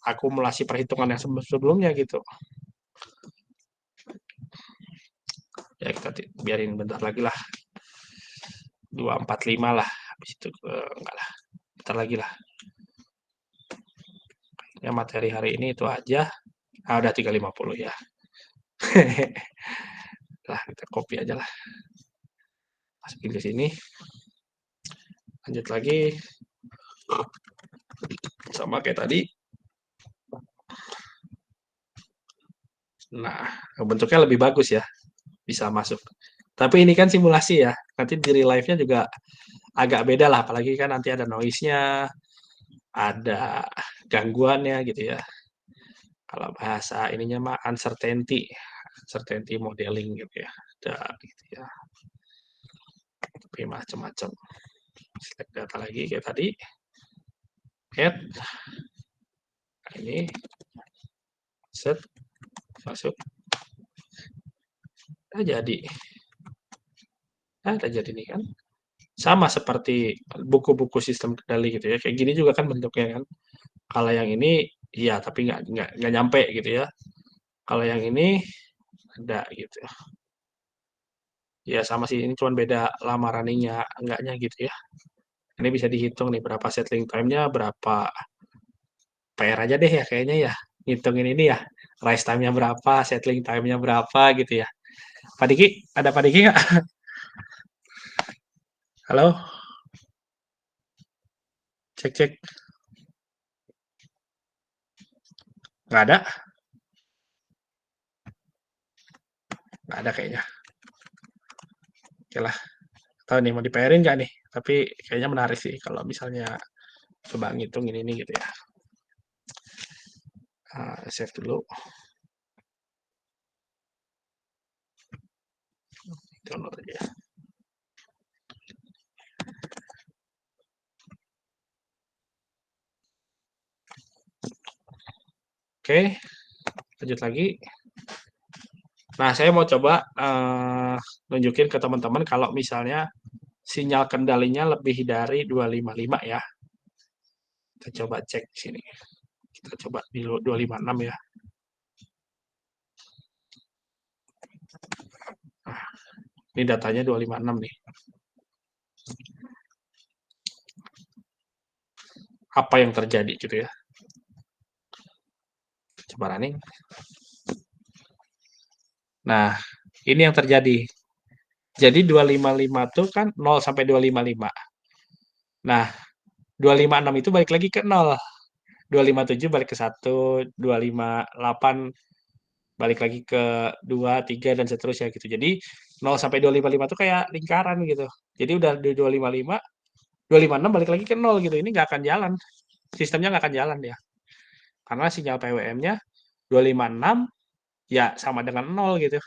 akumulasi perhitungan yang sebelumnya gitu. Ya kita biarin bentar lagi lah. 245 lah. Habis itu enggak lah. Bentar lagi lah. Ya materi hari ini itu aja. Udah 350 ya. Lah kita copy aja lah. Masukin ke sini. Lanjut lagi. Sama kayak tadi. Nah, bentuknya lebih bagus ya. Bisa masuk. Tapi ini kan simulasi ya. Nanti di real life-nya juga agak beda lah. Apalagi kan nanti ada noise-nya, ada gangguannya gitu ya. Kalau bahasa ininya mah uncertainty modeling gitu ya. Ada gitu ya. Tapi macam-macam. Select data lagi kayak tadi. Add. Nah, ini set masuk. Jadi. Udah jadi nih kan. Sama seperti buku-buku sistem kendali gitu ya. Kayak gini juga kan bentuknya kan. Kalau yang ini iya tapi nggak nyampe gitu ya. Kalau yang ini ada gitu. Ya sama sih, ini cuma beda lama runningnya enggaknya gitu ya. Ini bisa dihitung nih berapa settling time-nya, berapa PR aja deh ya kayaknya ya. Ngitungin ini ya. Rise time-nya berapa, settling time-nya berapa gitu ya. Pak Diki, ada Pak Diki nggak? Halo? Cek. Nggak ada? Nggak ada kayaknya. Oke lah. Tahu nih mau di-PR-in nggak nih? Tapi kayaknya menarik sih kalau misalnya coba ngitungin ini gitu ya. Save dulu. Download aja. Oke, lanjut lagi. Nah, saya mau coba nunjukin ke teman-teman kalau misalnya sinyal kendalinya lebih dari 255 ya. Kita coba cek di sini. Kita coba di 256 ya. Nah, ini datanya 256 nih. Apa yang terjadi gitu ya. Coba running. Nah, ini yang terjadi. Jadi 255 tuh kan 0 sampai 255. Nah, 256 itu balik lagi ke 0. 257 balik ke 1, 258 balik lagi ke 2, 3 dan seterusnya gitu. Jadi 0 sampai 255 itu kayak lingkaran gitu. Jadi udah di 255, 256 balik lagi ke 0 gitu. Ini nggak akan jalan. Sistemnya nggak akan jalan ya. Karena sinyal PWM-nya 256 ya sama dengan 0 gitu.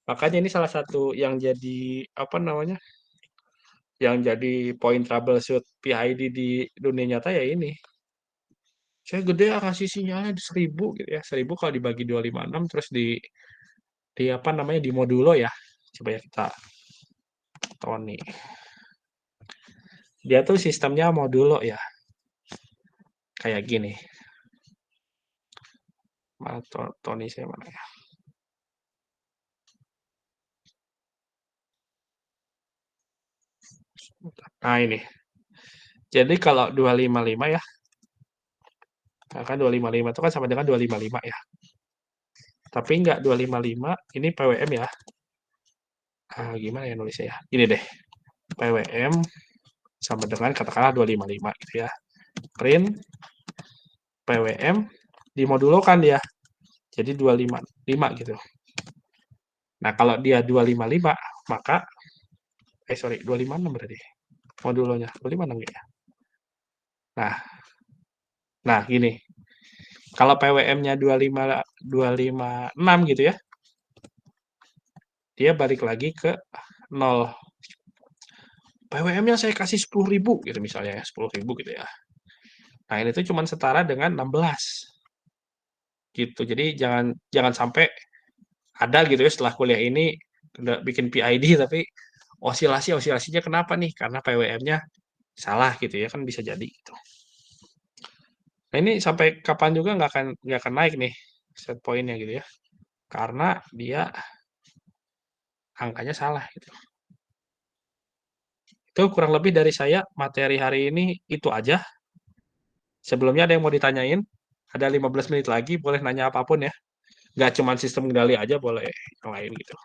Makanya ini salah satu yang jadi apa namanya? Yang jadi poin troubleshoot PID di dunia nyata ya ini. Saya gede kasih sinyalnya di 1000 gitu ya. 1000 kalau dibagi 256 terus di apa namanya di modulo ya. Coba ya kita Tony. Dia tuh sistemnya modulo ya. Kayak gini. Mana Tony saya mana ya? Nah ini. Jadi kalau 255 ya. Nah, kan 255 itu kan sama dengan 255 ya. Tapi enggak 255, ini PWM ya. Gimana ya nulisnya ya? Ini deh. PWM sama dengan katakanlah 255 gitu ya. Print PWM dimodulokan dia. Jadi 255 gitu. Nah, kalau dia 255, maka 256 berarti. Modulonya 256 ya. Nah, gini. Kalau PWM-nya 256 gitu ya. Dia balik lagi ke 0. PWM-nya saya kasih 10.000 gitu misalnya ya, 10.000 gitu ya. Nah, ini tuh cuman setara dengan 16. Gitu. Jadi jangan jangan sampai ada gitu ya setelah kuliah ini udah bikin PID tapi osilasinya kenapa nih? Karena PWM-nya salah gitu ya, kan bisa jadi gitu. Nah, ini sampai kapan juga nggak akan naik nih set point-nya gitu ya. Karena dia angkanya salah gitu. Itu kurang lebih dari saya materi hari ini itu aja. Sebelumnya ada yang mau ditanyain? Ada 15 menit lagi, boleh nanya apapun ya. Nggak cuma sistem kendali aja, boleh yang lain gitu.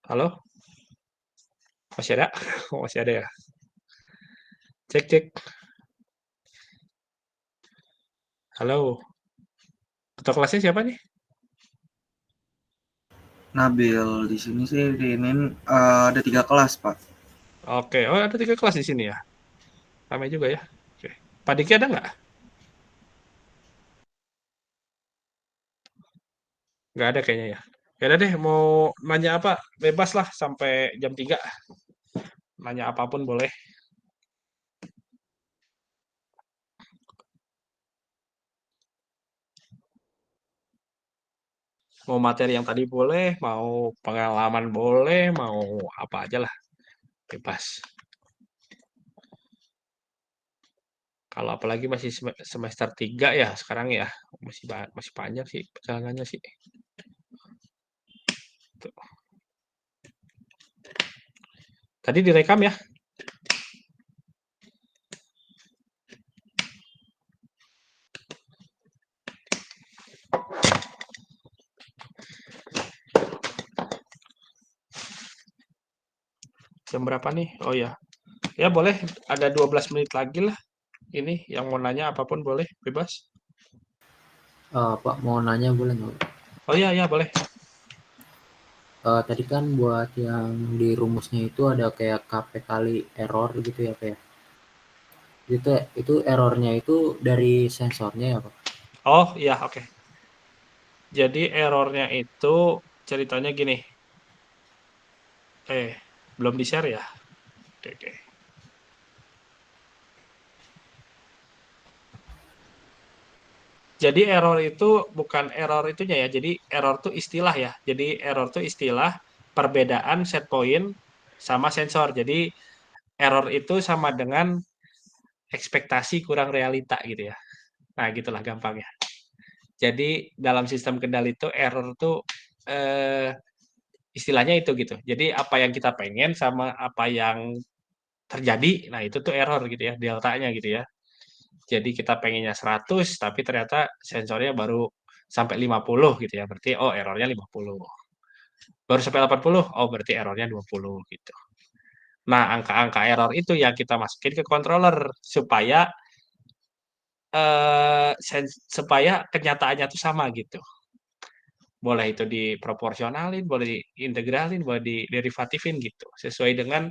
Halo? Masih ada? Oh, masih ada ya? Cek, cek. Halo? Ketua kelasnya siapa nih? Nabil di sini sih ini ada 3 kelas, Pak. Oke, oh ada 3 kelas di sini ya? Ramai juga ya? Oke. Pak Diki ada nggak? Nggak ada kayaknya ya? Ya udah deh, mau nanya apa? Bebas lah sampai jam 3. Nanya apapun boleh. Mau materi yang tadi boleh, mau pengalaman boleh, mau apa aja lah. Bebas. Kalau apalagi masih semester 3 ya sekarang ya, masih panjang sih perjalanannya sih. Tuh. Tadi direkam ya? Jam berapa nih? Oh ya. Ya boleh, ada 12 menit lagi lah. Ini yang mau nanya apapun boleh, bebas. Pak mau nanya boleh nggak? Oh iya, ya boleh. Tadi kan buat yang di rumusnya itu ada kayak KP kali error gitu ya Pak ya. Itu errornya itu dari sensornya ya Pak? Oh iya, oke. Jadi errornya itu ceritanya gini. Belum di-share ya? Oke, oke. Jadi error itu bukan error itunya ya. Jadi error itu istilah ya. Jadi error itu istilah perbedaan set point sama sensor. Jadi error itu sama dengan ekspektasi kurang realita gitu ya. Nah, gitulah gampangnya. Jadi dalam sistem kendali itu error itu eh, istilahnya itu gitu. Jadi apa yang kita pengen sama apa yang terjadi, nah itu tuh error gitu ya, deltanya gitu ya. Jadi kita pengennya 100 tapi ternyata sensornya baru sampai 50 gitu ya. Berarti oh errornya 50. Baru sampai 80, oh berarti errornya 20 gitu. Nah, angka-angka error itu yang kita masukin ke controller supaya supaya kenyataannya tuh sama gitu. Boleh itu diproporsionalin, boleh diintegralin, boleh diderivatifin gitu, sesuai dengan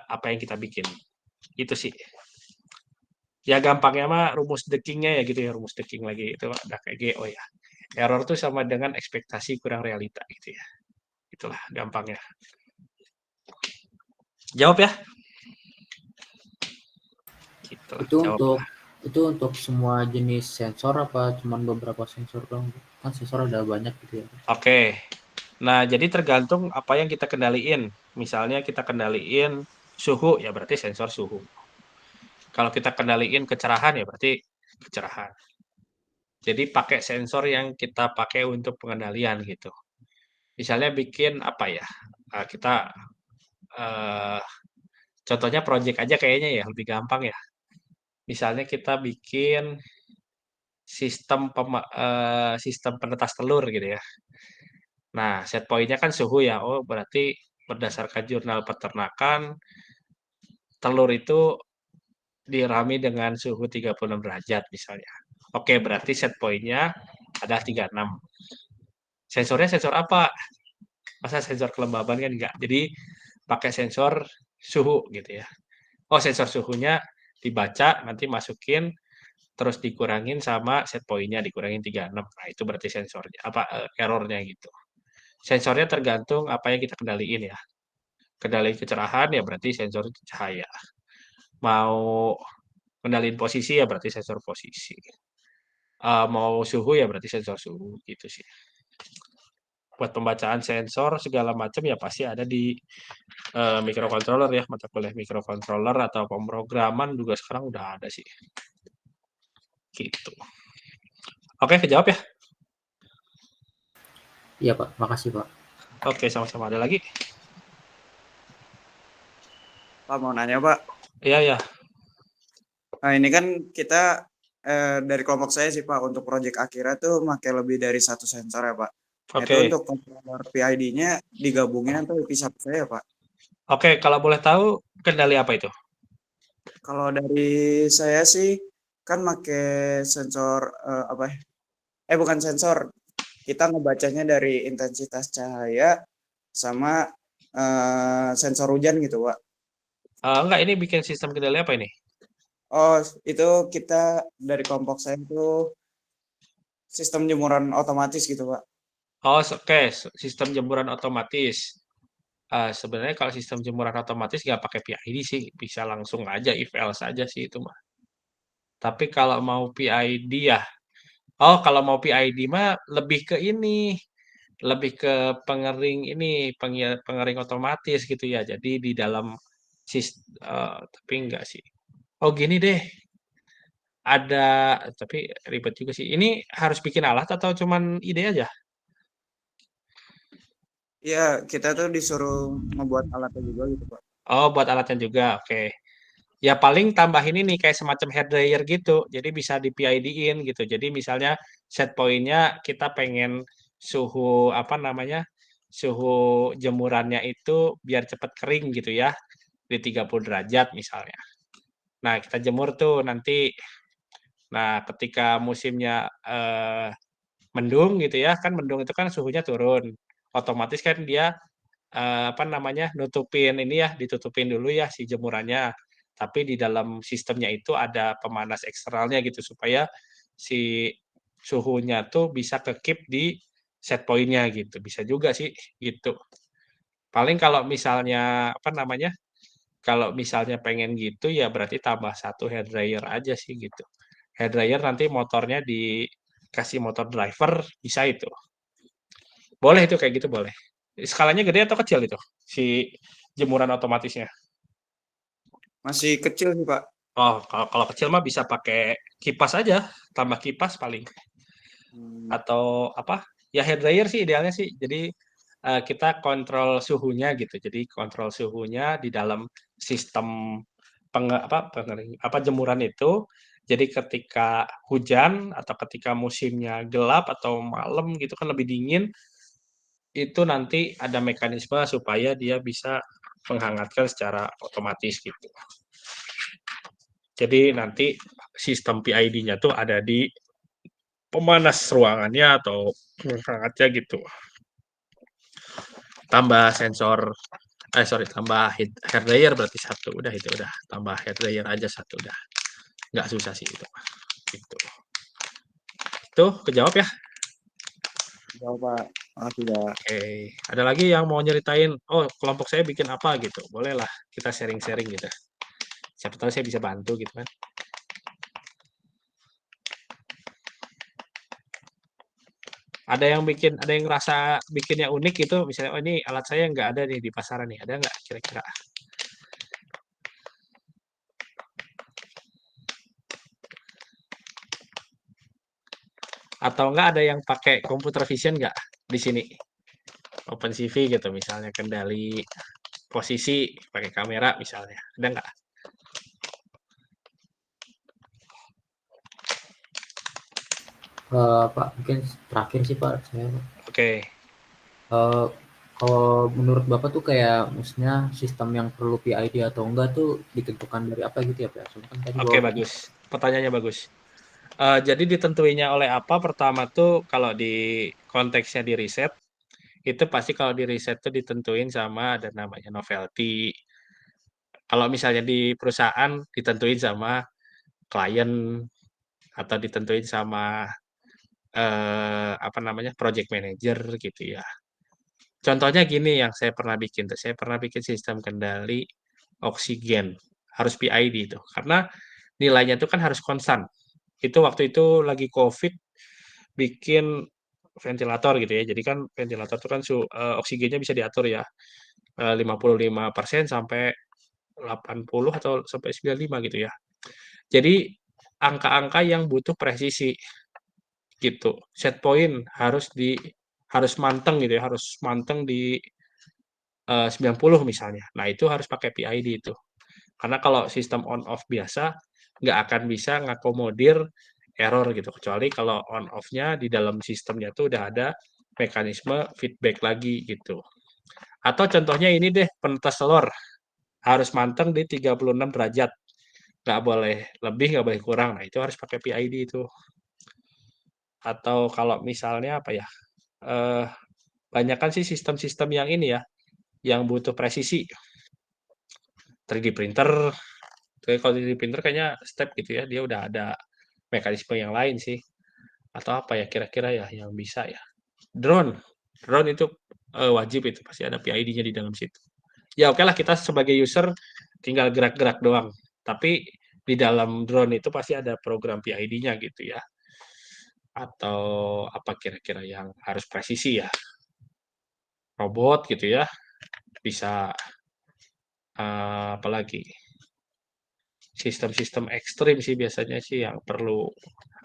apa yang kita bikin. Itu sih. Ya gampangnya mah rumus dekingnya ya gitu ya, rumus deking lagi itu ada kayak GO ya. Error tuh sama dengan ekspektasi kurang realita gitu ya. Itulah gampangnya. Jawab ya. Gitu, Itu jawab. untuk semua jenis sensor apa cuman beberapa sensor doang? Kan sensor ada banyak gitu ya. Oke. Nah, jadi tergantung apa yang kita kendaliin. Misalnya kita kendaliin suhu, ya berarti sensor suhu. Kalau kita kendaliin kecerahan, ya berarti kecerahan. Jadi pakai sensor yang kita pakai untuk pengendalian gitu. Misalnya bikin apa ya? Kita eh, contohnya project aja kayaknya ya lebih gampang ya. Misalnya kita bikin sistem penetas telur gitu ya. Nah, set point-nya kan suhu ya. Oh, berarti berdasarkan jurnal peternakan, telur itu dirami dengan suhu 36 derajat misalnya. Oke, berarti set point-nya ada 36. Sensornya sensor apa? Masa sensor kelembaban kan enggak. Jadi pakai sensor suhu gitu ya. Oh, sensor suhunya dibaca, nanti masukin terus dikurangin sama set point-nya dikurangin 36. Nah, itu berarti sensornya errornya gitu. Sensornya tergantung apa yang kita kendaliin ya. Kendaliin kecerahan ya berarti sensor cahaya. Mau kendaliin posisi ya berarti sensor posisi. Mau suhu ya berarti sensor suhu gitu sih. Buat pembacaan sensor segala macam ya pasti ada di microcontroller ya, mata kuliah microcontroller atau pemrograman juga sekarang udah ada sih. Gitu. Oke, kejawab ya? Iya Pak, makasih Pak. Oke, sama-sama. Ada lagi? Pak mau nanya Pak. Iya, ya. Nah ini kan kita dari kelompok saya sih Pak untuk proyek Akira tuh pakai lebih dari satu sensor ya Pak. Itu Oke. untuk controller PID-nya digabungin atau dipisah-pisah ya Pak? Oke, kalau boleh tahu kendali apa itu? Kalau dari saya sih kan pakai sensor bukan sensor, kita ngebacanya dari intensitas cahaya sama sensor hujan gitu Pak. Enggak, ini bikin sistem kendali apa ini? Oh itu kita dari kelompok saya itu sistem jemuran otomatis gitu Pak. Oh, oke, sistem jemuran otomatis. Sebenarnya kalau sistem jemuran otomatis nggak pakai PID sih, bisa langsung aja if else aja sih itu mah. Tapi kalau mau PID ya, kalau mau PID mah lebih ke ini, lebih ke pengering ini, pengering otomatis gitu ya. Jadi di dalam tapi enggak sih. Oh gini deh, ada tapi ribet juga sih. Ini harus bikin alat atau cuman ide aja? Iya, kita tuh disuruh ngebuat alatnya juga gitu, Pak. Oh, buat alatnya juga. Oke. Ya paling tambahin ini kayak semacam hair dryer gitu. Jadi bisa di PID-in gitu. Jadi misalnya set point-nya kita pengen suhu apa namanya? Suhu jemurannya itu biar cepat kering gitu ya. Di 30 derajat misalnya. Nah, kita jemur tuh nanti. Nah, ketika musimnya mendung gitu ya, kan mendung itu kan suhunya turun. Otomatis kan dia apa namanya? Nutupin ini ya, ditutupin dulu ya si jemurannya. Tapi di dalam sistemnya itu ada pemanas eksternalnya gitu supaya si suhunya tuh bisa ke-keep di set point-nya gitu. Bisa juga sih gitu. Paling kalau misalnya apa namanya? Kalau misalnya pengen gitu ya berarti tambah satu hair dryer aja sih gitu. Hair dryer nanti motornya dikasih motor driver bisa itu. Boleh itu kayak gitu boleh. Skalanya gede atau kecil itu si jemuran otomatisnya? Masih kecil sih, Pak. Oh, kalau kecil mah bisa pakai kipas aja, tambah kipas paling. Atau apa? Ya hair dryer sih idealnya sih. Jadi kita kontrol suhunya gitu. Jadi kontrol suhunya di dalam sistem jemuran itu. Jadi ketika hujan atau ketika musimnya gelap atau malam gitu kan lebih dingin, itu nanti ada mekanisme supaya dia bisa menghangatkan secara otomatis gitu. Jadi nanti sistem PID-nya tuh ada di pemanas ruangannya atau hangatnya gitu. Tambah sensor, tambah hair dryer berarti satu. Udah itu udah. Tambah hair dryer aja satu udah. Nggak susah sih itu. Gitu. Itu kejawab ya? Jauh, Pak. Makasih, Pak. Oke. Ada lagi yang mau nyeritain, oh kelompok saya bikin apa gitu. Bolehlah kita sharing-sharing gitu. Siapa tahu saya bisa bantu gitu kan. Ada yang ngerasa bikinnya unik gitu, misalnya, oh ini alat saya nggak ada nih di pasaran nih, ada nggak kira-kira? Atau nggak ada yang pakai computer vision nggak di sini? OpenCV gitu misalnya, kendali posisi pakai kamera misalnya, ada nggak? Pak, mungkin terakhir sih Pak, saya Pak. Oke. Kalau menurut Bapak tuh kayak maksudnya sistem yang perlu PID atau enggak tuh ditentukan dari apa gitu ya Pak? Soalnya kan tadi Oke, Bapak bagus. Pertanyaannya bagus. Jadi ditentuinya oleh apa? Pertama tuh kalau di konteksnya di riset, itu pasti kalau di riset tuh ditentuin sama ada namanya novelty. Kalau misalnya di perusahaan ditentuin sama klien atau ditentuin sama apa namanya project manager gitu ya. Contohnya gini yang saya pernah bikin tuh, saya pernah bikin sistem kendali oksigen, harus PID itu. Karena nilainya itu kan harus konstan. Itu waktu itu lagi COVID bikin ventilator gitu ya. Jadi kan ventilator itu kan oksigennya bisa diatur ya. 55% sampai 80 atau sampai 95 gitu ya. Jadi angka-angka yang butuh presisi gitu. Set point harus manteng gitu ya, harus manteng di 90 misalnya. Nah, itu harus pakai PID itu. Karena kalau sistem on off biasa nggak akan bisa ngakomodir error gitu. Kecuali kalau on off-nya di dalam sistemnya tuh udah ada mekanisme feedback lagi gitu. Atau contohnya ini deh, penetes telur. Harus manteng di 36 derajat. Nggak boleh lebih, nggak boleh kurang. Nah, itu harus pakai PID itu. Atau kalau misalnya apa ya, eh, banyak kan sih sistem-sistem yang ini ya, yang butuh presisi. 3D printer, kalau 3D printer kayaknya step gitu ya, dia udah ada mekanisme yang lain sih. Atau apa ya kira-kira ya yang bisa ya. Drone, drone itu wajib itu pasti ada PID-nya di dalam situ. Ya oke lah kita sebagai user tinggal gerak-gerak doang. Tapi di dalam drone itu pasti ada program PID-nya gitu ya. Atau apa kira-kira yang harus presisi ya. Robot gitu ya. Bisa apalagi sistem-sistem ekstrim sih biasanya sih yang perlu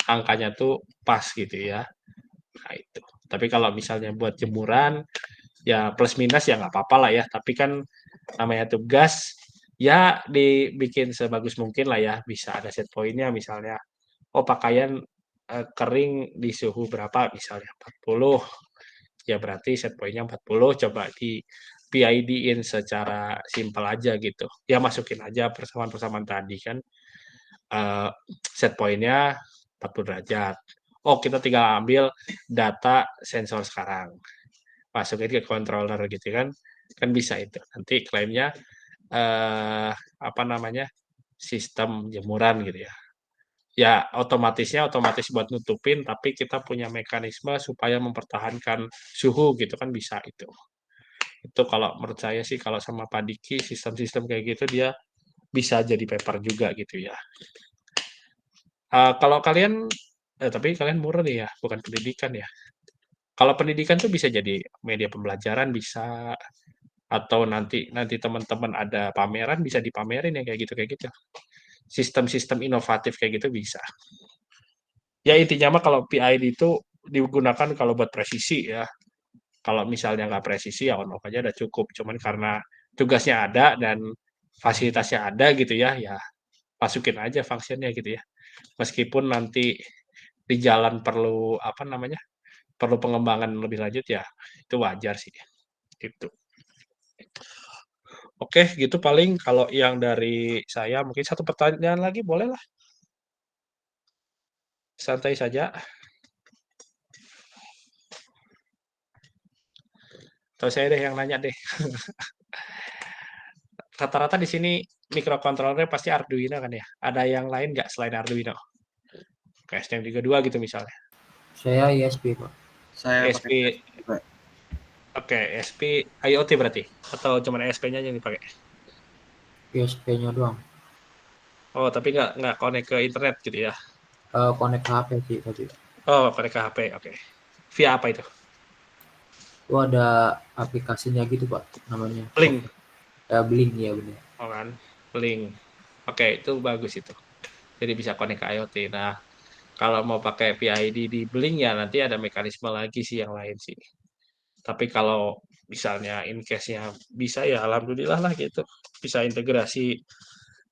angkanya tuh pas gitu ya. Nah itu. Tapi kalau misalnya buat jemuran, ya plus minus ya nggak apa-apa lah ya. Tapi kan namanya tugas, ya dibikin sebagus mungkin lah ya. Bisa ada set pointnya misalnya. Oh pakaian kering di suhu berapa misalnya 40. Ya berarti set pointnya 40. Coba di PID-in secara simpel aja gitu. Ya masukin aja persamaan-persamaan tadi kan. Set pointnya 40 derajat. Oh, kita tinggal ambil data sensor sekarang. Masukin ke controller gitu kan. Kan bisa itu. Nanti klaimnya apa namanya? Sistem jemuran gitu ya. Ya, otomatis buat nutupin, tapi kita punya mekanisme supaya mempertahankan suhu gitu kan bisa itu. Itu kalau menurut saya sih kalau sama Pak Diki sistem-sistem kayak gitu dia bisa jadi paper juga gitu ya. Kalau kalian tapi kalian murni ya, bukan pendidikan ya. Kalau pendidikan tuh bisa jadi media pembelajaran bisa, atau nanti nanti teman-teman ada pameran bisa dipamerin yang kayak gitu. Sistem-sistem inovatif kayak gitu bisa. Ya intinya mah kalau PID itu digunakan kalau buat presisi ya. Kalau misalnya nggak presisi ya on off aja udah cukup. Cuman karena tugasnya ada dan fasilitasnya ada gitu ya, ya masukin aja fungsinya gitu ya. Meskipun nanti di jalan perlu apa namanya? Perlu pengembangan lebih lanjut ya itu wajar sih gitu. Oke, gitu paling kalau yang dari saya mungkin satu pertanyaan lagi boleh lah. Santai saja. Atau saya deh yang nanya deh. Rata-rata di sini microcontrollernya pasti Arduino kan ya. Ada yang lain nggak selain Arduino? Kayak STM32 gitu misalnya. Saya ISP, Pak. Saya ESP, pakai juga. oke, ESP IoT berarti? Atau cuma ESP-nya yang dipakai? ISP-nya doang. Oh, tapi nggak connect ke internet gitu ya? Connect ke HP sih tadi. Oh, connect ke HP, oke. Via apa itu? Itu ada aplikasinya gitu, Pak, namanya. Blink, Blink ya benar. oh kan? Blink. Oke, itu bagus itu. Jadi bisa connect ke IoT. Nah, kalau mau pakai PID di Blink ya nanti ada mekanisme lagi sih yang lain sih. Tapi kalau misalnya in case-nya bisa ya alhamdulillah lah gitu. Bisa integrasi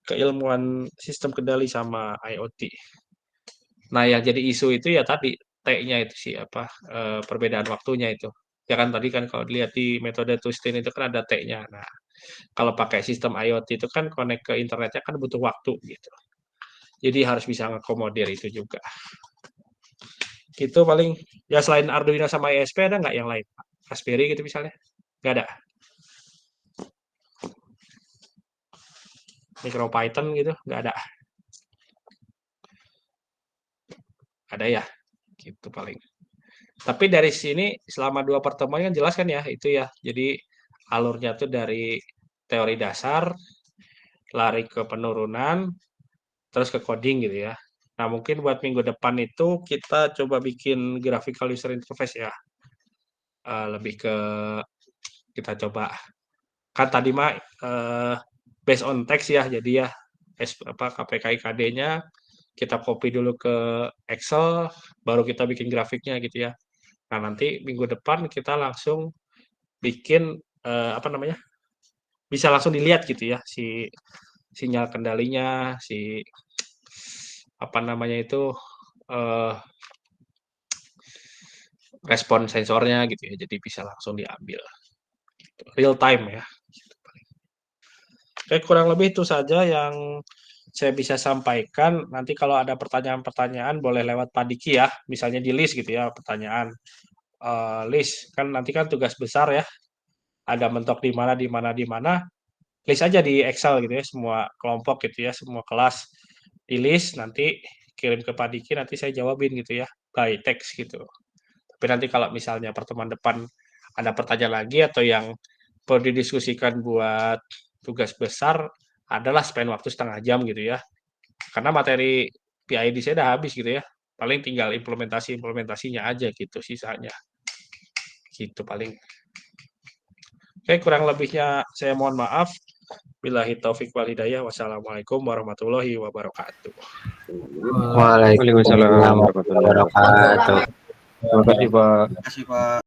keilmuan sistem kendali sama IoT. Nah, yang jadi isu itu ya tadi T-nya itu sih apa perbedaan waktunya itu. Ya kan tadi kan kalau dilihat di metode Tustin itu kan ada T-nya. Nah, kalau pakai sistem IoT itu kan connect ke internetnya kan butuh waktu gitu. Jadi harus bisa ngakomodir itu juga. Gitu paling ya selain Arduino sama ESP ada nggak yang lain? Raspberry gitu misalnya? Nggak ada. MicroPython gitu nggak ada. ada ya, gitu paling. Tapi dari sini selama 2 pertemuan kan jelas kan ya, itu ya. Jadi alurnya tuh dari teori dasar, lari ke penurunan, terus ke coding gitu ya. Nah, mungkin buat minggu depan itu kita coba bikin graphical user interface ya. Lebih ke kita coba kan tadi mah based on text ya, jadi ya KPK-IKD-nya kita copy dulu ke Excel, baru kita bikin grafiknya gitu ya. Nah, nanti minggu depan kita langsung bikin bisa langsung dilihat gitu ya si sinyal kendalinya, si respon sensornya gitu ya. Jadi bisa langsung diambil. Gitu. Real time ya. Oke, kurang lebih itu saja yang saya bisa sampaikan. Nanti kalau ada pertanyaan-pertanyaan boleh lewat Pak Diki ya. Misalnya di list gitu ya pertanyaan. List kan nanti kan tugas besar ya. Ada mentok di mana. List aja di Excel gitu ya. Semua kelompok gitu ya. Semua kelas di list. Nanti kirim ke Pak Diki. Nanti saya jawabin gitu ya. By text gitu. Tapi nanti kalau misalnya pertemuan depan ada pertanyaan lagi atau yang perlu didiskusikan buat tugas besar adalah spend waktu setengah jam gitu ya. Karena materi PID saya udah habis gitu ya. Paling tinggal implementasinya aja gitu sisanya. Gitu paling. Oke, kurang lebihnya saya mohon maaf. Billahi taufik wal hidayah. Wassalamualaikum warahmatullahi wabarakatuh. Waalaikumsalam warahmatullahi wabarakatuh. wabarakatuh. Terima kasih Pak. Terima kasih Pak.